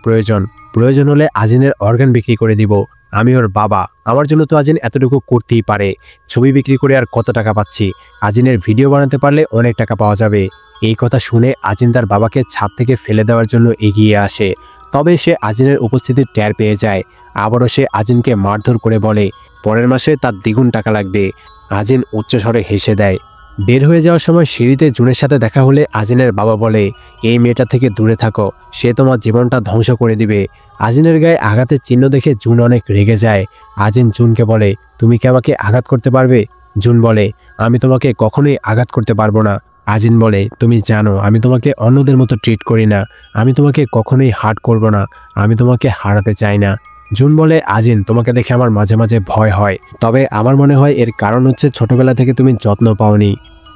প্রয়োজন হলে আজিনের অর্গান বিক্রি করে দিব। আমি ওর বাবা, আমার জন্য তো আজিন এতটুকু করতেই পারে। ছবি বিক্রি করে আর কত টাকা পাচ্ছি, আজিনের ভিডিও বানাতে পারলে অনেক টাকা পাওয়া যাবে। এই কথা শুনে আজিন তার বাবাকে ছাদ থেকে ফেলে দেওয়ার জন্য এগিয়ে আসে। তবে সে আজিনের উপস্থিতির টের পেয়ে যায়। আবারও সে আজিনকে মারধর করে বলে, পরের মাসে তার দ্বিগুণ টাকা লাগবে। আজিন উচ্চস্বরে হেসে দেয়। বের হয়ে যাওয়ার সময় সিঁড়িতে জুনের সাথে দেখা হলে আজিনের বাবা বলে, এই মেয়েটা থেকে দূরে থাকো, সে তোমার জীবনটা ধ্বংস করে দিবে। আজিনের গায়ে আঘাতের চিহ্ন দেখে জুন অনেক রেগে যায়। আজিন জুনকে বলে, তুমি কি আমাকে আঘাত করতে পারবে? জুন বলে, আমি তোমাকে কখনোই আঘাত করতে পারবো না। আজিন বলে, তুমি জানো আমি তোমাকে অন্যদের মতো ট্রিট করি না, আমি তোমাকে কখনোই হার্ট করব না, আমি তোমাকে হারাতে চাই না। জুন বলে, আজিন তোমাকে দেখে আমার মাঝে মাঝে ভয় হয়, তবে আমার মনে হয় এর কারণ হচ্ছে ছোটবেলা থেকে তুমি যত্ন পাওনি।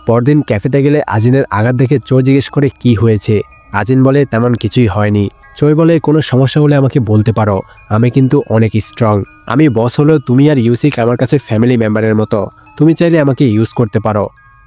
পরদিন ক্যাফেতে গেলে আজিনের আঘাত দেখে চোয় জিজ্ঞেস করে কি হয়েছে। আজিন বলে, তেমন কিছুই হয়নি। চোয় বলে, কোনো সমস্যা হলে আমাকে বলতে পারো, আমি কিন্তু অনেক স্ট্রং। আমি বস হলেও তুমি আর ইউসিক আমার কাছে ফ্যামিলি মেম্বারের মতো, তুমি চাইলে আমাকে ইউজ করতে পারো।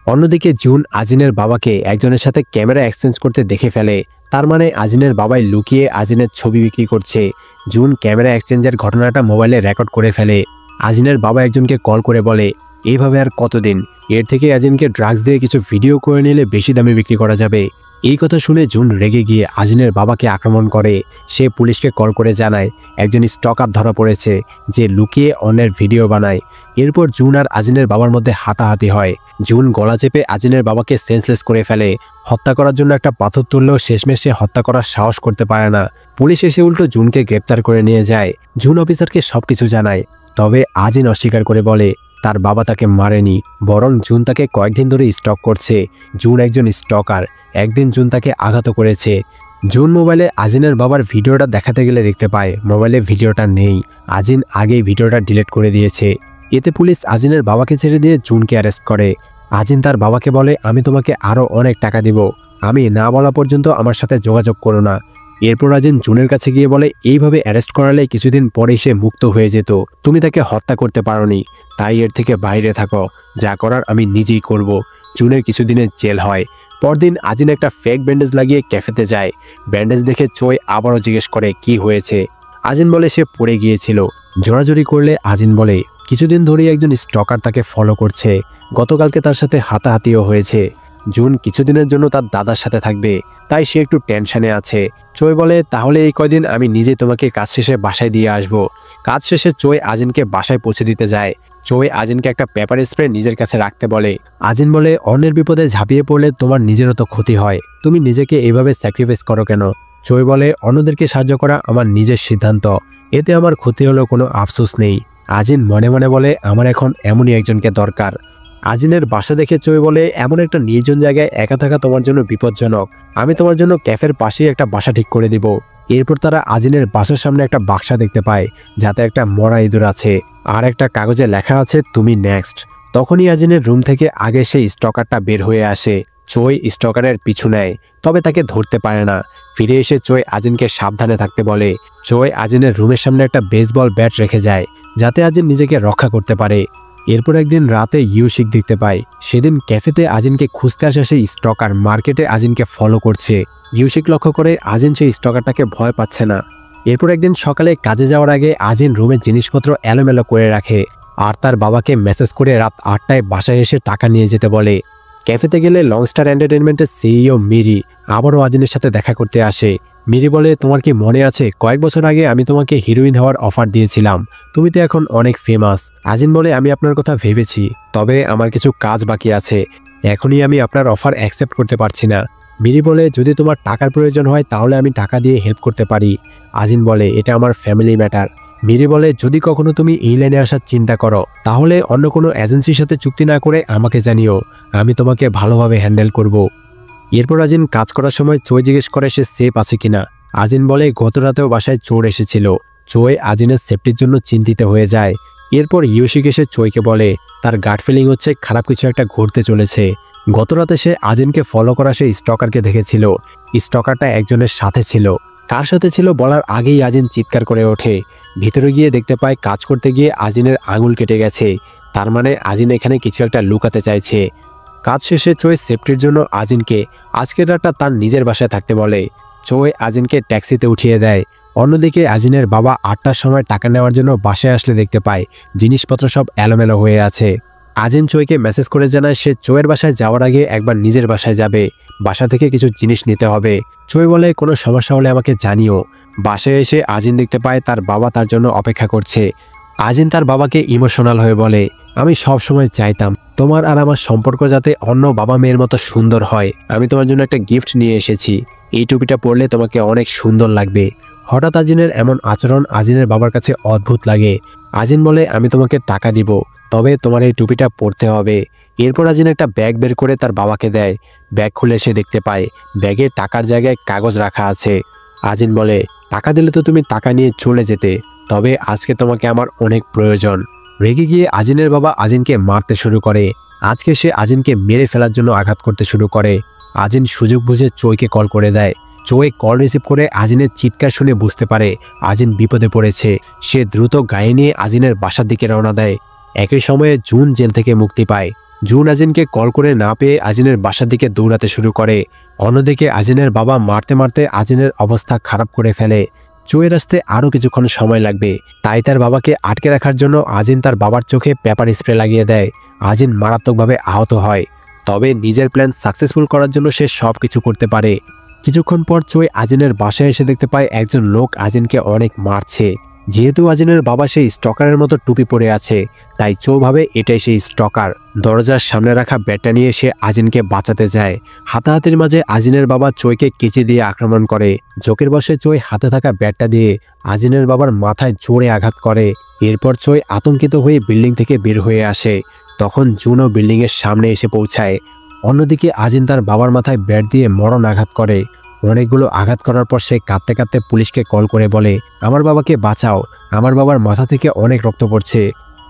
অন্যদিকে জুন আজিনের বাবাকে একজনের সাথে ক্যামেরা এক্সচেঞ্জ করতে দেখে ফেলে। তার মানে আজিনের বাবাই লুকিয়ে আজিনের ছবি বিক্রি করছে। জুন ক্যামেরা এক্সচেঞ্জের ঘটনাটা মোবাইলে রেকর্ড করে ফেলে। আজিনের বাবা একজনকে কল করে বলে, এইভাবে আর কতদিন, এর থেকে আজিনকে ড্রাগস দিয়ে কিছু ভিডিও করে নিলে বেশি দামে বিক্রি করা যাবে। এই কথা শুনে জুন রেগে গিয়ে আজিনের বাবাকে আক্রমণ করে। সে পুলিশকে কল করে জানায় একজন স্টকার ধরা পড়েছে যে লুকিয়ে অন্যের ভিডিও বানায়। এরপর জুন আর আজিনের বাবার মধ্যে হাতাহাতি হয়। জুন গলা চেপে আজিনের বাবাকে সেন্সলেস করে ফেলে। হত্যা করার জন্য একটা পাথর তুললেও শেষমেশ সে হত্যা করার সাহস করতে পারে না। পুলিশ এসে উল্টো জুনকে গ্রেপ্তার করে নিয়ে যায়। জুন অফিসারকে সবকিছু জানায়, তবে আজিন অস্বীকার করে বলে তার বাবা তাকে মারেনি, বরং জুন তাকে কয়েকদিন ধরে স্টক করছে। জুন একজন স্টকার, একদিন জুন তাকে আঘাত করেছে। জুন মোবাইলে আজিনের বাবার ভিডিওটা দেখাতে গেলে দেখতে পায় মোবাইলে ভিডিওটা নেই। আজিন আগেই ভিডিওটা ডিলিট করে দিয়েছে। এতে পুলিশ আজিনের বাবাকে ছেড়ে দিয়ে জুনকে অ্যারেস্ট করে। আজিন তার বাবাকে বলে, আমি তোমাকে আরও অনেক টাকা দিব, আমি না বলা পর্যন্ত আমার সাথে যোগাযোগ করো না। এরপর আজিন জুনের কাছে গিয়ে বলে, এইভাবে অ্যারেস্ট করালে কিছুদিন পরেই সে মুক্ত হয়ে যেত, তুমি তাকে হত্যা করতে পারোনি, তাই এর থেকে বাইরে থাকো, যা করার আমি নিজেই করব। জুনের কিছুদিনের জেল হয়। পরদিন আজিন একটা ফেক ব্যান্ডেজ লাগিয়ে ক্যাফেতে যায়। ব্যান্ডেজ দেখে চোয় আবারও জিজ্ঞেস করে কি হয়েছে। আজিন বলে সে পড়ে গিয়েছিল। জোরাজুরি করলে আজিন বলে কিছুদিন ধরেই একজন স্টকার তাকে ফলো করছে, গতকালকে তার সাথে হাতাহাতিও হয়েছে। জুন কিছুদিনের জন্য তার দাদার সাথে থাকবে, তাই সে একটু টেনশনে আছে। চই বলে তাহলে এই কয়দিন আমি নিজে তোমাকে কাজ শেষে বাসায় দিয়ে আসব। কাজ শেষে চই আজিনকে বাসায় পৌঁছে দিতে যায়। চই আজিনকে একটা পেপার স্প্রে নিজের কাছে রাখতে বলে। আজিন বলে অন্যের বিপদে ঝাঁপিয়ে পড়লে তোমার নিজেরও তো ক্ষতি হয়, তুমি নিজেকে এইভাবে স্যাক্রিফাইস করো কেন? চই বলে অন্যদেরকে সাহায্য করা আমার নিজের সিদ্ধান্ত, এতে আমার ক্ষতি হলেও কোনো আফসোস নেই। আজিন মনে মনে বলে আমার এখন এমনই একজনকে দরকার। আজিনের বাসা দেখে চই বলে এমন একটা নির্জন জায়গায় একা থাকা তোমার জন্য বিপজ্জনক, আমি তোমার জন্য ক্যাফের পাশেই একটা বাসা ঠিক করে দিব। এরপর তারা আজিনের বাসার সামনে একটা বাক্সা দেখতে পায়, যাতে একটা মরা ইঁদুর আছে আর একটা কাগজে লেখা আছে তুমি নেক্সট। তখনই আজিনের রুম থেকে আগে সেই স্টকারটা বের হয়ে আসে। চই স্টকারের পিছু নেয়, তবে তাকে ধরতে পারে না। ফিরে এসে চই আজিনকে সাবধানে থাকতে বলে। চই আজিনের রুমের সামনে একটা বেসবল ব্যাট রেখে যায়, যাতে আজিন নিজেকে রক্ষা করতে পারে। এরপর একদিন রাতে ইউশিক দেখতে পায়। সেদিন ক্যাফেতে আজিনকে খুঁজতে আসা সেই স্টকার মার্কেটে আজিনকে ফলো করছে। ইউশিক লক্ষ্য করে আজিন সেই স্টকারটাকে ভয় পাচ্ছে না। এরপর একদিন সকালে কাজে যাওয়ার আগে আজিন রুমের জিনিসপত্র এলোমেলো করে রাখে আর তার বাবাকে মেসেজ করে রাত 8টায় বাসায় এসে টাকা নিয়ে যেতে বলে। ক্যাফেতে গেলে লংস্টার এন্টারটেনমেন্টের সিইও মিরি আবারও আজিনের সাথে দেখা করতে আসে। মিরি বলে তোমার কি মনে আছে কয়েক বছর আগে আমি তোমাকে হিরোইন হওয়ার অফার দিয়েছিলাম, তুমি তো এখন অনেক ফেমাস। আজিন বলে আমি আপনার কথা ভেবেছি, তবে আমার কিছু কাজ বাকি আছে, এখনই আমি আপনার অফার অ্যাকসেপ্ট করতে পারছি না। মিরি বলে যদি তোমার টাকার প্রয়োজন হয় তাহলে আমি টাকা দিয়ে হেল্প করতে পারি। আজিন বলে এটা আমার ফ্যামিলি ম্যাটার। মিরি বলে যদি কখনো তুমি এই লাইনে আসার চিন্তা করো তাহলে অন্য কোনো এজেন্সির সাথে চুক্তি না করে আমাকে জানিও, আমি তোমাকে ভালোভাবে হ্যান্ডেল করব। এরপর আজিন কাজ করার সময় চই জিজ্ঞেস করে সে সেফ আছে কিনা। আজিন বলে গত রাতেও বাসায় চোর এসেছিল। চই আজিনের সেফটির জন্য চিন্তিত হয়ে যায়। এরপর ইউশিক এসে চইকে বলে তার গাট ফিলিং হচ্ছে খারাপ কিছু একটা ঘটতে চলেছে। গত রাতে সে আজিনকে ফলো করা সেই স্টকারকে দেখেছিল। স্টকারটা একজনের সাথে ছিল, কার সাথে ছিল বলার আগেই আজিন চিৎকার করে ওঠে। ভিতরে গিয়ে দেখতে পায় কাজ করতে গিয়ে আজিনের আঙুল কেটে গেছে, তার মানে আজিন এখানে কিছু একটা লুকাতে চাইছে। কাজ শেষে চই সেফটির জন্য আজিনকে আজকের রাতটা তার নিজের বাসায় থাকতে বলে। চই আজিনকে ট্যাক্সিতে উঠিয়ে দেয়। অন্যদিকে আজিনের বাবা 8টার সময় টাকা নেওয়ার জন্য বাসায় আসলে দেখতে পায় জিনিসপত্র সব এলোমেলো হয়ে আছে। আজিন চইকে মেসেজ করে জানায় সে চইয়ের বাসায় যাওয়ার আগে একবার নিজের বাসায় যাবে, বাসা থেকে কিছু জিনিস নিতে হবে। চই বলে কোনো সমস্যা হলে আমাকে জানিও। বাসায় এসে আজিন দেখতে পায় তার বাবা তার জন্য অপেক্ষা করছে। আজিন তার বাবাকে ইমোশনাল হয়ে বলে আমি সব সময় চাইতাম তোমার আর আমার সম্পর্ক যাতে অন্য বাবা মেয়ের মতো সুন্দর হয়, আমি তোমার জন্য একটা গিফট নিয়ে এসেছি, এই টুপিটা পরলে তোমাকে অনেক সুন্দর লাগবে। হঠাৎ আজিনের এমন আচরণ আজিনের বাবার কাছে অদ্ভুত লাগে। আজিন বলে আমি তোমাকে টাকা দিব, তবে তোমার এই টুপিটা পরতে হবে। এরপর আজিন একটা ব্যাগ বের করে তার বাবাকে দেয়। ব্যাগ খুলে সে দেখতে পায় ব্যাগে টাকার জায়গায় কাগজ রাখা আছে। আজিন বলে টাকা দিলে তো তুমি টাকা নিয়ে চলে যেতে, তবে আজকে তোমাকে আমার অনেক প্রয়োজন। রেগে গিয়ে আজিনের বাবা আজিনকে মারতে শুরু করে। আজকে সে আজিনকে মেরে ফেলার জন্য আঘাত করতে শুরু করে। আজিন সুযোগ বুঝে চইকে কল করে দেয়। চই কল রিসিভ করে আজিনের চিৎকার শুনে বুঝতে পারে আজিন বিপদে পড়েছে। সে দ্রুত গাড়ি নিয়ে আজিনের বাসার দিকে রওনা দেয়। একই সময়ে জুন জেল থেকে মুক্তি পায়। জুন আজিনকে কল করে না পেয়ে আজিনের বাসার দিকে দৌড়াতে শুরু করে। অন্যদিকে আজিনের বাবা মারতে মারতে আজিনের অবস্থা খারাপ করে ফেলে। চইয়ের আসতে আরও কিছুক্ষণ সময় লাগবে, তাই তার বাবাকে আটকে রাখার জন্য আজিন তার বাবার চোখে পেপার স্প্রে লাগিয়ে দেয়। আজিন মারাত্মকভাবে আহত হয়, তবে নিজের প্ল্যান সাকসেসফুল করার জন্য সে সব কিছু করতে পারে। কিছুক্ষণ পর চই আজিনের বাসায় এসে দেখতে পায় একজন লোক আজিনকে অনেক মারছে। যেহেতু আজিনের বাবা সেই স্টকারের মতো টুপি পরে আছে, তাই চো ভাবে এটাই সেই স্টকার। দরজার সামনে রাখা ব্যাটটা নিয়ে সে আজিনকে বাঁচাতে যায়। হাতাহাতির মাঝে আজিনের বাবা চইকে কেচি দিয়ে আক্রমণ করে। জোকের বসে চই হাতে থাকা ব্যাটটা দিয়ে আজিনের বাবার মাথায় জোরে আঘাত করে। এরপর চই আতঙ্কিত হয়ে বিল্ডিং থেকে বের হয়ে আসে। তখন জুনও বিল্ডিংয়ের সামনে এসে পৌঁছায়। অন্যদিকে আজিন তার বাবার মাথায় ব্যাট দিয়ে মরণ আঘাত করে। অনেকগুলো আঘাত করার পর সে কাঁদতে কাঁদতে পুলিশকে কল করে বলে আমার বাবাকে বাঁচাও, আমার বাবার মাথা থেকে অনেক রক্ত পড়ছে।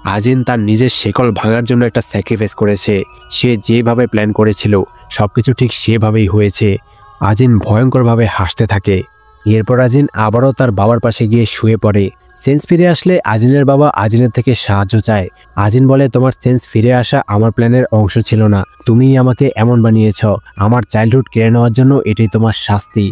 আজিন তার নিজের শেকল ভাঙার জন্য একটা স্যাক্রিফাইস করেছে। সে যেভাবে প্ল্যান করেছিল সবকিছু ঠিক সেভাবেই হয়েছে। আজিন ভয়ঙ্করভাবে হাসতে থাকে। এরপর আজিন আবারও তার বাবার পাশে গিয়ে শুয়ে পড়ে। সেন্স ফিরে আসলে আজিনের বাবা আজিনের থেকে সাহায্য চায়। আজিন বলে তোমার সেন্স ফিরে আসা আমার প্ল্যানের অংশ ছিল না, তুমিই আমাকে এমন বানিয়েছ, আমার চাইল্ডহুড কেড়ে নেওয়ার জন্য এটাই তোমার শাস্তি।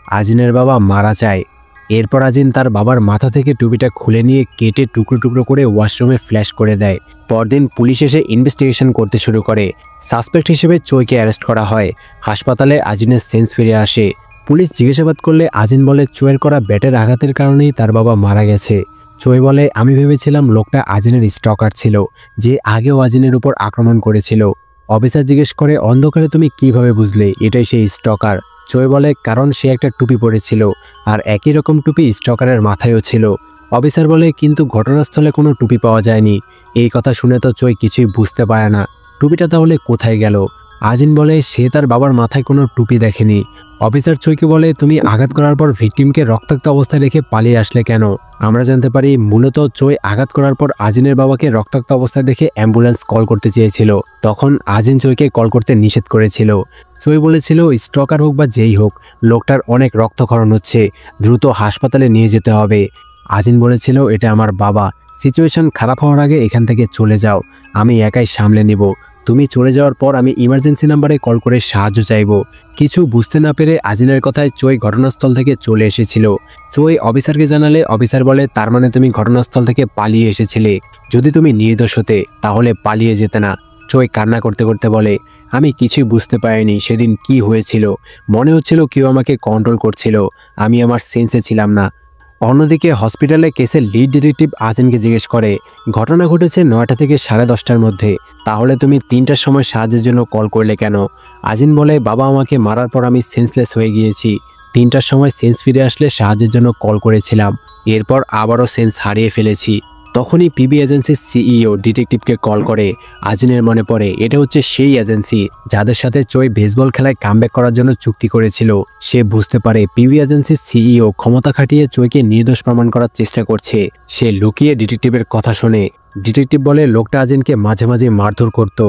আজিনের বাবা মারা যায়। এরপর আজিন তার বাবার মাথা থেকে টুপিটা খুলে নিয়ে কেটে টুকরো টুকরো করে ওয়াশরুমে ফ্ল্যাশ করে দেয়। পরদিন পুলিশ এসে ইনভেস্টিগেশন করতে শুরু করে। সাসপেক্ট হিসেবে চোইকে অ্যারেস্ট করা হয়। হাসপাতালে আজিনের সেন্স ফিরে আসে। পুলিশ জিজ্ঞাসাবাদ করলে আজিন বলে চোয়ের করা ব্যাটের আঘাতের কারণেই তার বাবা মারা গেছে। চোই বলে, আমি ভেবেছিলাম লোকটা আজিনের স্টকার ছিল, যে আগেও আজিনের উপর আক্রমণ করেছিল। অফিসার জিজ্ঞেস করে, অন্ধকারে তুমি কিভাবে বুঝলে এটাই সেই স্টকার? চোই বলে, কারণ সে একটা টুপি পরেছিল, আর একই রকম টুপি স্টকারের মাথায়ও ছিল। অফিসার বলে, কিন্তু ঘটনাস্থলে কোনো টুপি পাওয়া যায়নি। এই কথা শুনে তো চোই কিছুই বুঝতে পারে না, টুপিটা তাহলে কোথায় গেল? আজিন বলে, সে তার বাবার মাথায় কোনো টুপি দেখেনি। অফিসার চোইকে বলে, তুমি আঘাত করার পর ভিকটিমকে রক্তাক্ত অবস্থায় রেখে পালিয়ে আসলে কেন? আমরা জানতে পারি মূলত চোই আঘাত করার পর আজিনের বাবাকে রক্তাক্ত অবস্থায় দেখে অ্যাম্বুলেন্স কল করতে চেয়েছিল। তখন আজিন চোইকে কল করতে নিষেধ করেছিল। চোই বলেছিল, স্টকার হোক বা যেই হোক, লোকটার অনেক রক্তক্ষরণ হচ্ছে, দ্রুত হাসপাতালে নিয়ে যেতে হবে। আজিন বলেছিল, এটা আমার বাবা, সিচুয়েশন খারাপ হওয়ার আগে এখান থেকে চলে যাও, আমি একাই সামলে নেব। তুমি চলে যাওয়ার পর আমি ইমার্জেন্সি নাম্বারে কল করে সাহায্য চাইব। কিছু বুঝতে না পেরে আজিনের কথায় চোই ঘটনাস্থল থেকে চলে এসেছিল। চোই অফিসারকে জানালে অফিসার বলে, তার মানে তুমি ঘটনাস্থল থেকে পালিয়ে এসেছিলে। যদি তুমি নির্দোষ হতে তাহলে পালিয়ে যেতে না। চোই কান্না করতে করতে বলে, আমি কিছুই বুঝতে পারিনি সেদিন কি হয়েছিল। মনে হচ্ছিল কেউ আমাকে কন্ট্রোল করছিল, আমি আমার সেন্সে ছিলাম না। অন্যদিকে হসপিটালে কেসের লিড ডিটেকটিভ আজিনকে জিজ্ঞেস করে, ঘটনা ঘটেছে 9টা থেকে 10:30টার মধ্যে, তাহলে তুমি 3টার সময় সাহায্যের জন্য কল করলে কেন? আজিন বলে, বাবা আমাকে মারার পর আমি সেন্সলেস হয়ে গিয়েছি, 3টার সময় সেন্স ফিরে আসলে সাহায্যের জন্য কল করেছিলাম, এরপর আবারও সেন্স হারিয়ে ফেলেছি। তখনই পিবি এজেন্সির সিইও ডিটেকটিভকে কল করে। আজিনের মনে পড়ে এটা হচ্ছে সেই এজেন্সি যাদের সাথে চোই বেসবল খেলায় কামব্যাক করার জন্য চুক্তি করেছিল। সে বুঝতে পারে পিবি এজেন্সির সিইও ক্ষমতা খাটিয়ে চোইকে নির্দোষ প্রমাণ করার চেষ্টা করছে। সে লুকিয়ে ডিটেকটিভের কথা শোনে। ডিটেকটিভ বলে, লোকটা আজিনকে মাঝে মাঝে মারধর করত,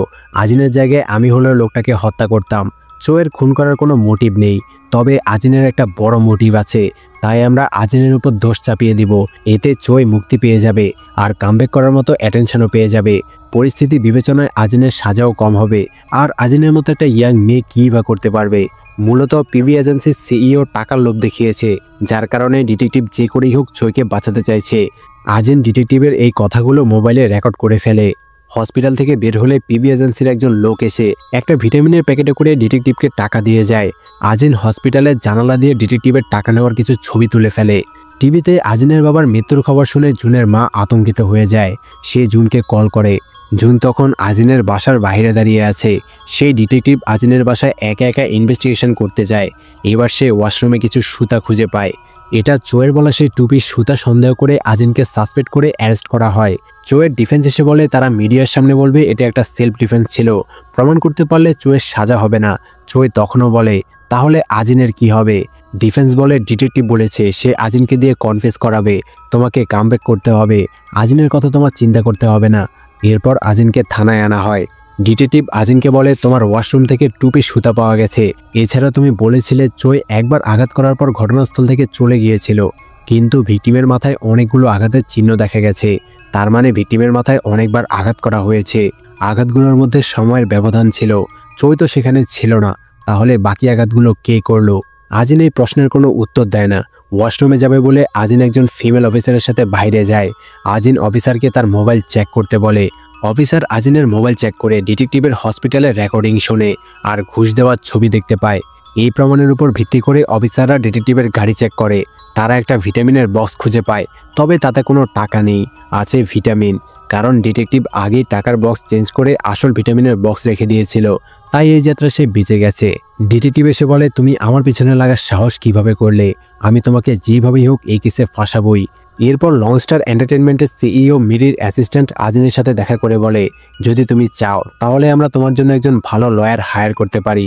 আজিনের জায়গায় আমি হলেও লোকটাকে হত্যা করতাম। চোয়ের খুন করার কোনো মোটিভ নেই, তবে আজিনের একটা বড় মোটিভ আছে, তাই আমরা আজিনের উপর দোষ চাপিয়ে দিব। এতে চোই মুক্তি পেয়ে যাবে, আর কামব্যাক করার মতো অ্যাটেনশনও পেয়ে যাবে। পরিস্থিতি বিবেচনায় আজিনের সাজাও কম হবে, আর আজিনের মতো একটা ইয়াং মেয়ে কী বা করতে পারবে? মূলত পিবি এজেন্সির সিইও টাকার লোভ দেখিয়েছে, যার কারণে ডিটেকটিভ যে করেই হোক চোইকে বাঁচাতে চাইছে। আজিন ডিটেকটিভের এই কথাগুলো মোবাইলে রেকর্ড করে ফেলে। হসপিটাল থেকে বের হলে পিবি এজেন্সির একজন লোক এসে একটা ভিটামিনের প্যাকেটে করে ডিটেকটিভকে টাকা দিয়ে যায়। আজিন হসপিটালের জানালা দিয়ে ডিটেকটিভের টাকা নেওয়ার কিছু ছবি তুলে ফেলে। টিভিতে আজিনের বাবার মৃত্যুর খবর শুনে জুনের মা আতঙ্কিত হয়ে যায়। সে জুনকে কল করে। জুন তখন আজিনের বাসার বাইরে দাঁড়িয়ে আছে। সেই ডিটেকটিভ আজিনের বাসায় একা একা ইনভেস্টিগেশন করতে যায়। এবার সে ওয়াশরুমে কিছু সুতা খুঁজে পায়। এটা চোয়ের বলা সেই টুপির সুতা সন্দেহ করে আজিনকে সাসপেক্ট করে অ্যারেস্ট করা হয়। চোয়ের ডিফেন্স এসে বলে তারা মিডিয়ার সামনে বলবে এটা একটা সেলফ ডিফেন্স ছিল, প্রমাণ করতে পারলে চোয়ের সাজা হবে না। চোয় তখনও বলে, তাহলে আজিনের কি হবে? ডিফেন্স বলে, ডিটেকটিভ বলেছে সে আজিনকে দিয়ে কনফেস করাবে, তোমাকে কামব্যাক করতে হবে, আজিনের কথা তোমার চিন্তা করতে হবে না। এরপর আজিনকে থানায় আনা হয়। ডিটেকটিভ আজিনকে বলে, তোমার ওয়াশরুম থেকে টুপি সুতা পাওয়া গেছে, এছাড়া তুমি বলেছিলে চোই একবার আঘাত করার পর ঘটনাস্থল থেকে চলে গিয়েছিল, কিন্তু ভিকটিমের মাথায় অনেকগুলো আঘাতের চিহ্ন দেখা গেছে, তার মানে ভিকটিমের মাথায় অনেকবার আঘাত করা হয়েছে। আঘাতগুলোর মধ্যে সময়ের ব্যবধান ছিল, চোই তো সেখানে ছিল না, তাহলে বাকি আঘাতগুলো কে করলো? আজিন এই প্রশ্নের কোনো উত্তর দেয় না। ওয়াশরুমে যাবে বলে আজিন একজন ফিমেল অফিসারের সাথে বাইরে যায়। আজিন অফিসারকে তার মোবাইল চেক করতে বলে। অফিসার আজিনের মোবাইল চেক করে ডিটেকটিভের হসপিটালের রেকর্ডিং শোনে আর ঘুষ দেওয়ার ছবি দেখতে পায়। এই প্রমাণের উপর ভিত্তি করে অফিসাররা ডিটেকটিভের গাড়ি চেক করে। তারা একটা ভিটামিনের বক্স খুঁজে পায়, তবে তাতে কোনো টাকা নেই, আছে ভিটামিন। কারণ ডিটেকটিভ আগেই টাকার বক্স চেঞ্জ করে আসল ভিটামিনের বক্স রেখে দিয়েছিল, তাই এই যাত্রা সে বেঁচে গেছে। ডিটেকটিভ এসে বলে, তুমি আমার পিছনে লাগার সাহস কিভাবে করলে? আমি তোমাকে যেভাবেই হোক এই কেসে ফাঁসাবই। এরপর লংস্টার এন্টারটেনমেন্টের সিইও মিরির অ্যাসিস্ট্যান্ট আজিনের সাথে দেখা করে বলে, যদি তুমি চাও তাহলে আমরা তোমার জন্য একজন ভালো লয়ার হায়ার করতে পারি।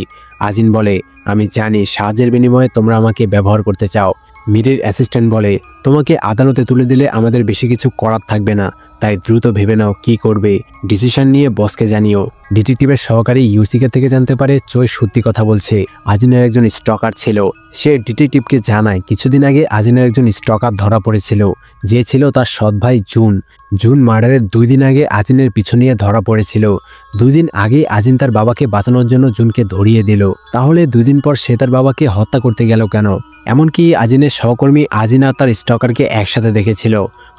আজিন বলে, আমি জানি সাহায্যের বিনিময়ে তোমরা আমাকে ব্যবহার করতে চাও। মিরির অ্যাসিস্ট্যান্ট বলে, তোমাকে আদালতে তুলে দিলে আমাদের বেশি কিছু করার থাকবে না, তাই দ্রুত ভেবে নাও কি করবে, ডিসিশন নিয়ে বসকে জানিও। ডিটেকটিভের সহকারী ইউসিকে থেকে জানতে পারে চোই সত্যি কথা বলছে, আজিনের একজন স্টকার ছিল। সে ডিটেকটিভকে জানায় কিছুদিন আগে আজিনের একজন স্টকার ধরা পড়েছিল, যে ছিল তার সৎ ভাই জুন। জুন মার্ডারের 2 দিন আগে আজিনের পিছু নিয়ে ধরা পড়েছিল। 2 দিন আগে আজিন তার বাবাকে বাঁচানোর জন্য জুনকে ধরিয়ে দিল, তাহলে 2 দিন পর সে তার বাবাকে হত্যা করতে গেল কেন? এমনকি আজিনের সহকর্মী আজিন আর তার স্টকারকে একসাথে দেখেছিল।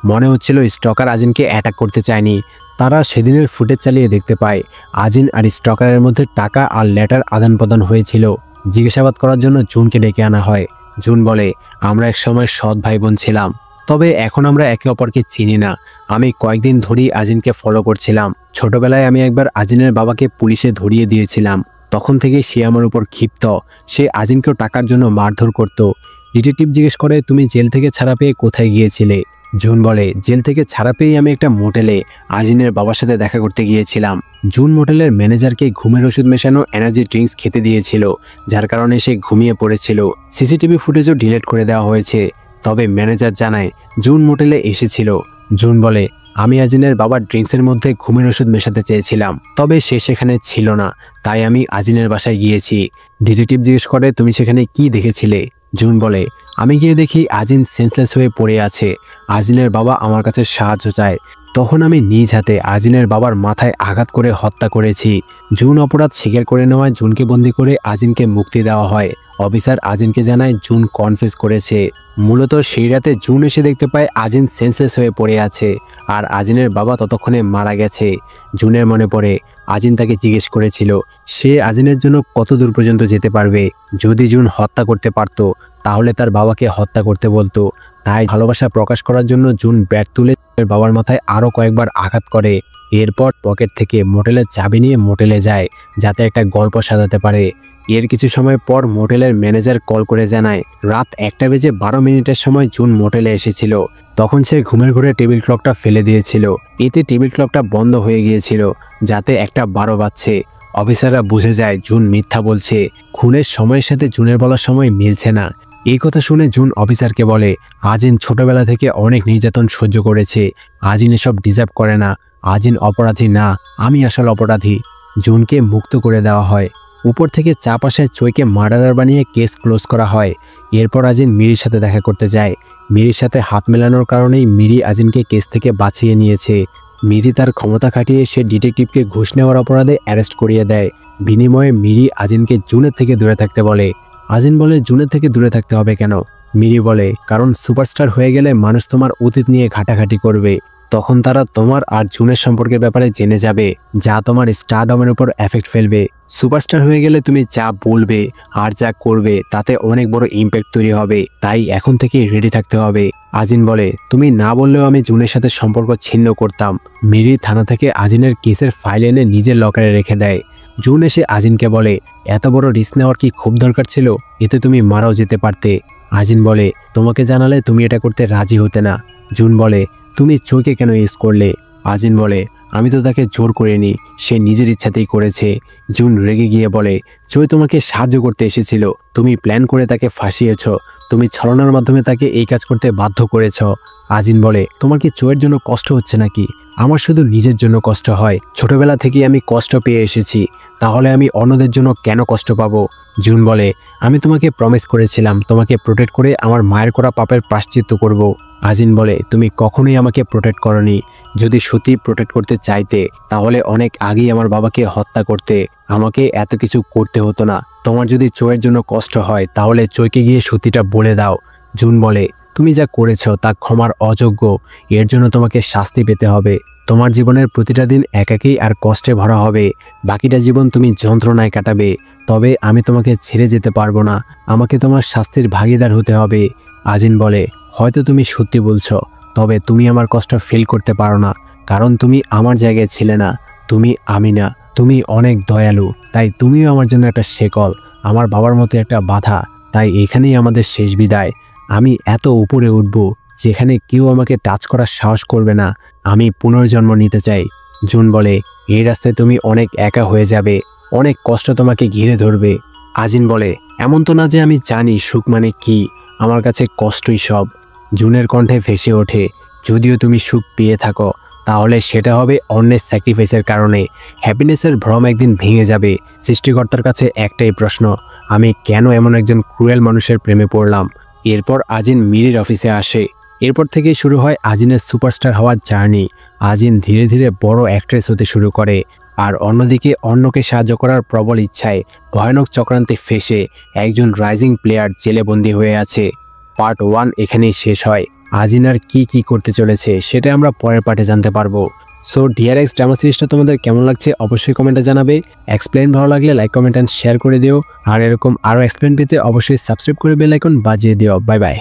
মনে হচ্ছিল স্টকার আজিনকে অ্যাটাক করতে চায়নি। তারা সেদিনের ফুটেজ চালিয়ে দেখতে পায় আজিন আর স্টকারের মধ্যে টাকা আর লেটার আদান প্রদান হয়েছিল। জিজ্ঞাসাবাদ করার জন্য জুনকে ডেকে আনা হয়। জুন বলে, আমরা একসময় সৎ ভাই বোন ছিলাম, তবে এখন আমরা একে অপরকে চিনি না। আমি কয়েকদিন ধরেই আজিনকে ফলো করছিলাম। ছোটবেলায় আমি একবার আজিনের বাবাকে পুলিশে ধরিয়ে দিয়েছিলাম। তখন থেকে সে আমার উপর ক্ষিপ্ত। সে আজিনকেও টাকার জন্য মারধর করত। ডিটেকটিভ জিজ্ঞেস করে, তুমি জেল থেকে ছাড়া পেয়ে কোথায় গিয়েছিলে? জুন বলে, জেল থেকে ছাড়া পেয়েই আমি একটা মোটেলে আজিনের বাবার সাথে দেখা করতে গিয়েছিলাম। জুন মোটেলের ম্যানেজারকে ঘুমের ওষুধ মেশানো এনার্জি ড্রিঙ্কস খেতে দিয়েছিল, যার কারণে সে ঘুমিয়ে পড়েছিল। সিসিটিভি ফুটেজও ডিলিট করে দেওয়া হয়েছে। তবে ম্যানেজার জানায় জুন মোটেলে এসেছিল। জুন বলে, আমি আজিনের বাবার ড্রিঙ্কসের মধ্যে ঘুমের ওষুধ মেশাতে চেয়েছিলাম, তবে সে সেখানে ছিল না, তাই আমি আজিনের বাসায় গিয়েছি। ডিটেকটিভ জিজ্ঞেস করে, তুমি সেখানে কি দেখেছিলে? জুন বলে, আমি গিয়ে দেখি আজিন সেন্সলেস হয়ে পড়ে আছে। আজিনের বাবা আমার কাছে সাহায্য চায়। তখন আমি নিজ হাতে আজিনের বাবার মাথায় আঘাত করে হত্যা করেছি। জুন অপরাধ স্বীকার করে নেওয়ায় জুনকে বন্দি করে আজিনকে মুক্তি দেওয়া হয়। অফিসার আজিনকে জানায় জুন কনফেস করেছে। মূলত সেই রাতে জুন এসে দেখতে পায় আজিন সেন্সলেস হয়ে পড়ে আছে, আর আজিনের বাবা ততক্ষণে মারা গেছে। জুনের মনে পড়ে আজিন তাকে জিজ্ঞেস করেছিল সে আজিনের জন্য কত দূর পর্যন্ত যেতে পারবে। যদি জুন হত্যা করতে পারত তাহলে তার বাবাকে হত্যা করতে বলতো। তাই ভালোবাসা প্রকাশ করার জন্য জুন ব্যাট তুলে বাবার মাথায় আরও কয়েকবার আঘাত করে। এরপর পকেট থেকে মোটেলের চাবি নিয়ে মোটেলে যায়, যাতে একটা গল্প সাজাতে পারে। এর কিছু সময় পর মোটেলের ম্যানেজার কল করে জানায় রাত 1:12 সময় জুন মোটেলে এসেছিল। তখন সে ঘুমের ঘরে টেবিল ক্লকটা ফেলে দিয়েছিল। এতে টেবিল ক্লকটা বন্ধ হয়ে গিয়েছিল, যাতে 1:12 বাজছে। অফিসাররা বুঝে যায় জুন মিথ্যা বলছে। খুনের সময়ের সাথে জুনের বলার সময় মিলছে না। এই কথা শুনে জুন অফিসারকে বলে, আজিন ছোটবেলা থেকে অনেক নির্যাতন সহ্য করেছে। আজিন এসব ডিজার্ভ করে না। আজিন অপরাধী না, আমি আসল অপরাধী। জুনকে মুক্ত করে দেওয়া হয়। উপর থেকে চাপ আসায় চৈকে মার্ডারার বানিয়ে কেস ক্লোজ করা হয়। এরপর আজিন মিরির সাথে দেখা করতে যায়। মিরির সাথে হাত মেলানোর কারণেই মিরি আজিনকে কেস থেকে বাঁচিয়ে নিয়েছে। মিরি তার ক্ষমতা খাটিয়ে সে ডিটেকটিভকে ঘুষ নেওয়ার অপরাধে অ্যারেস্ট করিয়ে দেয়। বিনিময়ে মিরি আজিনকে জুনের থেকে দূরে থাকতে বলে। আজিন বলে, জুনের থেকে দূরে থাকতে হবে কেন? মিরি বলে, কারণ সুপারস্টার হয়ে গেলে মানুষ তোমার অতীত নিয়ে ঘাটাঘাটি করবে। তখন তারা তোমার আর জুনের সম্পর্কের ব্যাপারে জেনে যাবে, যা তোমার স্টারডমের উপর এফেক্ট ফেলবে। সুপারস্টার হয়ে গেলে তুমি যা বলবে আর যা করবে তাতে অনেক বড় ইম্প্যাক্ট তৈরি হবে। তাই এখন থেকেই রেডি থাকতে হবে। আজিন বলে, তুমি না বললেও আমি জুনের সাথে সম্পর্ক ছিন্ন করতাম। মিরি থানা থেকে আজিনের কেসের ফাইল এনে নিজের লকারে রেখে দেয়। জুন এসে আজিনকে বলে, এত বড় রিস্ক নেওয়ার কি খুব দরকার ছিল? এতে তুমি মারাও যেতে পারতে। আজিন বলে, তোমাকে জানালে তুমি এটা করতে রাজি হতে না। জুন বলে, তুমি চোখে কেন ইউজ করলে? আজিন বলে, আমি তো তাকে জোর করিনি, সে নিজের ইচ্ছাতেই করেছে। জুন রেগে গিয়ে বলে, চই তোমাকে সাহায্য করতে এসেছিল, তুমি প্ল্যান করে তাকে ফাঁসিয়েছ, তুমি ছলনার মাধ্যমে তাকে এই কাজ করতে বাধ্য করেছ। আজিন বলে, তোমার কি চোয়ের জন্য কষ্ট হচ্ছে নাকি? আমার শুধু নিজের জন্য কষ্ট হয়। ছোটবেলা থেকেই আমি কষ্ট পেয়ে এসেছি, তাহলে আমি অন্যদের জন্য কেন কষ্ট পাবো? জুন বলে, আমি তোমাকে প্রমিস করেছিলাম তোমাকে প্রোটেক্ট করে আমার মায়ের করা পাপের প্রায়শ্চিত্ত করব। আজিন বলে, তুমি কখনোই আমাকে প্রোটেক্ট করনি। যদি সত্যি প্রোটেক্ট করতে চাইতে তাহলে অনেক আগেই আমার বাবাকে হত্যা করতে। আমাকে এত কিছু করতে হতো না। তোমার যদি চোয়ের জন্য কষ্ট হয় তাহলে চৈকে গিয়ে সত্যিটা বলে দাও। জুন বলে, তুমি যা করেছ তা ক্ষমার অযোগ্য। এর জন্য তোমাকে শাস্তি পেতে হবে। তোমার জীবনের প্রতিটা দিন একাকী আর কষ্টে ভরা হবে। বাকিটা জীবন তুমি যন্ত্রণায় কাটাবে। তবে আমি তোমাকে ছেড়ে যেতে পারবো না। আমাকে তোমার শাস্তির ভাগিদার হতে হবে। আজিন বলে, হয়তো তুমি সত্যি বলছো, তবে তুমি আমার কষ্ট ফিল করতে পারো না, কারণ তুমি আমার জায়গায় ছিলে না। তুমি আমি না, তুমি অনেক দয়ালু, তাই তুমিও আমার জন্য একটা শেকল, আমার বাবার মতো একটা বাধা। তাই এখানেই আমাদের শেষ বিদায়। আমি এত উপরে উঠব যেখানে কেউ আমাকে টাচ করার সাহস করবে না। আমি পুনর্জন্ম নিতে চাই। জুন বলে, এই রাস্তায় তুমি অনেক একা হয়ে যাবে, অনেক কষ্ট তোমাকে ঘিরে ধরবে। আজিন বলে, এমন তো না যে আমি জানি সুখ মানে কি, আমার কাছে কষ্টই সব। জুনের কণ্ঠে ভেসে ওঠে, যদিও তুমি সুখ পেয়ে থাকো তাহলে সেটা হবে অন্যের স্যাক্রিফাইসের কারণে। হ্যাপিনেসের ভ্রম একদিন ভেঙে যাবে। সৃষ্টিকর্তার কাছে একটাই প্রশ্ন, আমি কেন এমন একজন ক্রুয়েল মানুষের প্রেমে পড়লাম? এরপর আজিন মিরির অফিসে আসে। এরপর থেকেই শুরু হয় আজিনের সুপারস্টার হওয়ার জার্নি। আজিন ধীরে ধীরে বড় অ্যাক্ট্রেস হতে শুরু করে। আর অন্যদিকে অন্যকে সাহায্য করার প্রবল ইচ্ছায় ভয়ানক চক্রান্তে ফেসে একজন রাইজিং প্লেয়ার জেলে বন্দী হয়ে আছে। পার্ট 1 এখানেই শেষ হয়। আজিনার কি করতে চলেছে সেটা আমরা পরের পার্টে জানতে পারবো। সো ডিআরএক্স ড্রামা সিরিজটা তোমাদের কেমন লাগছে অবশ্যই কমেন্টে জানাবে। এক্সপ্লেন ভালো লাগলে লাইক কমেন্ট অ্যান্ড শেয়ার করে দিও। আর এরকম আরও এক্সপ্লেন পেতে অবশ্যই সাবস্ক্রাইব করে বেল আইকন বাজিয়ে দিও। Bye bye.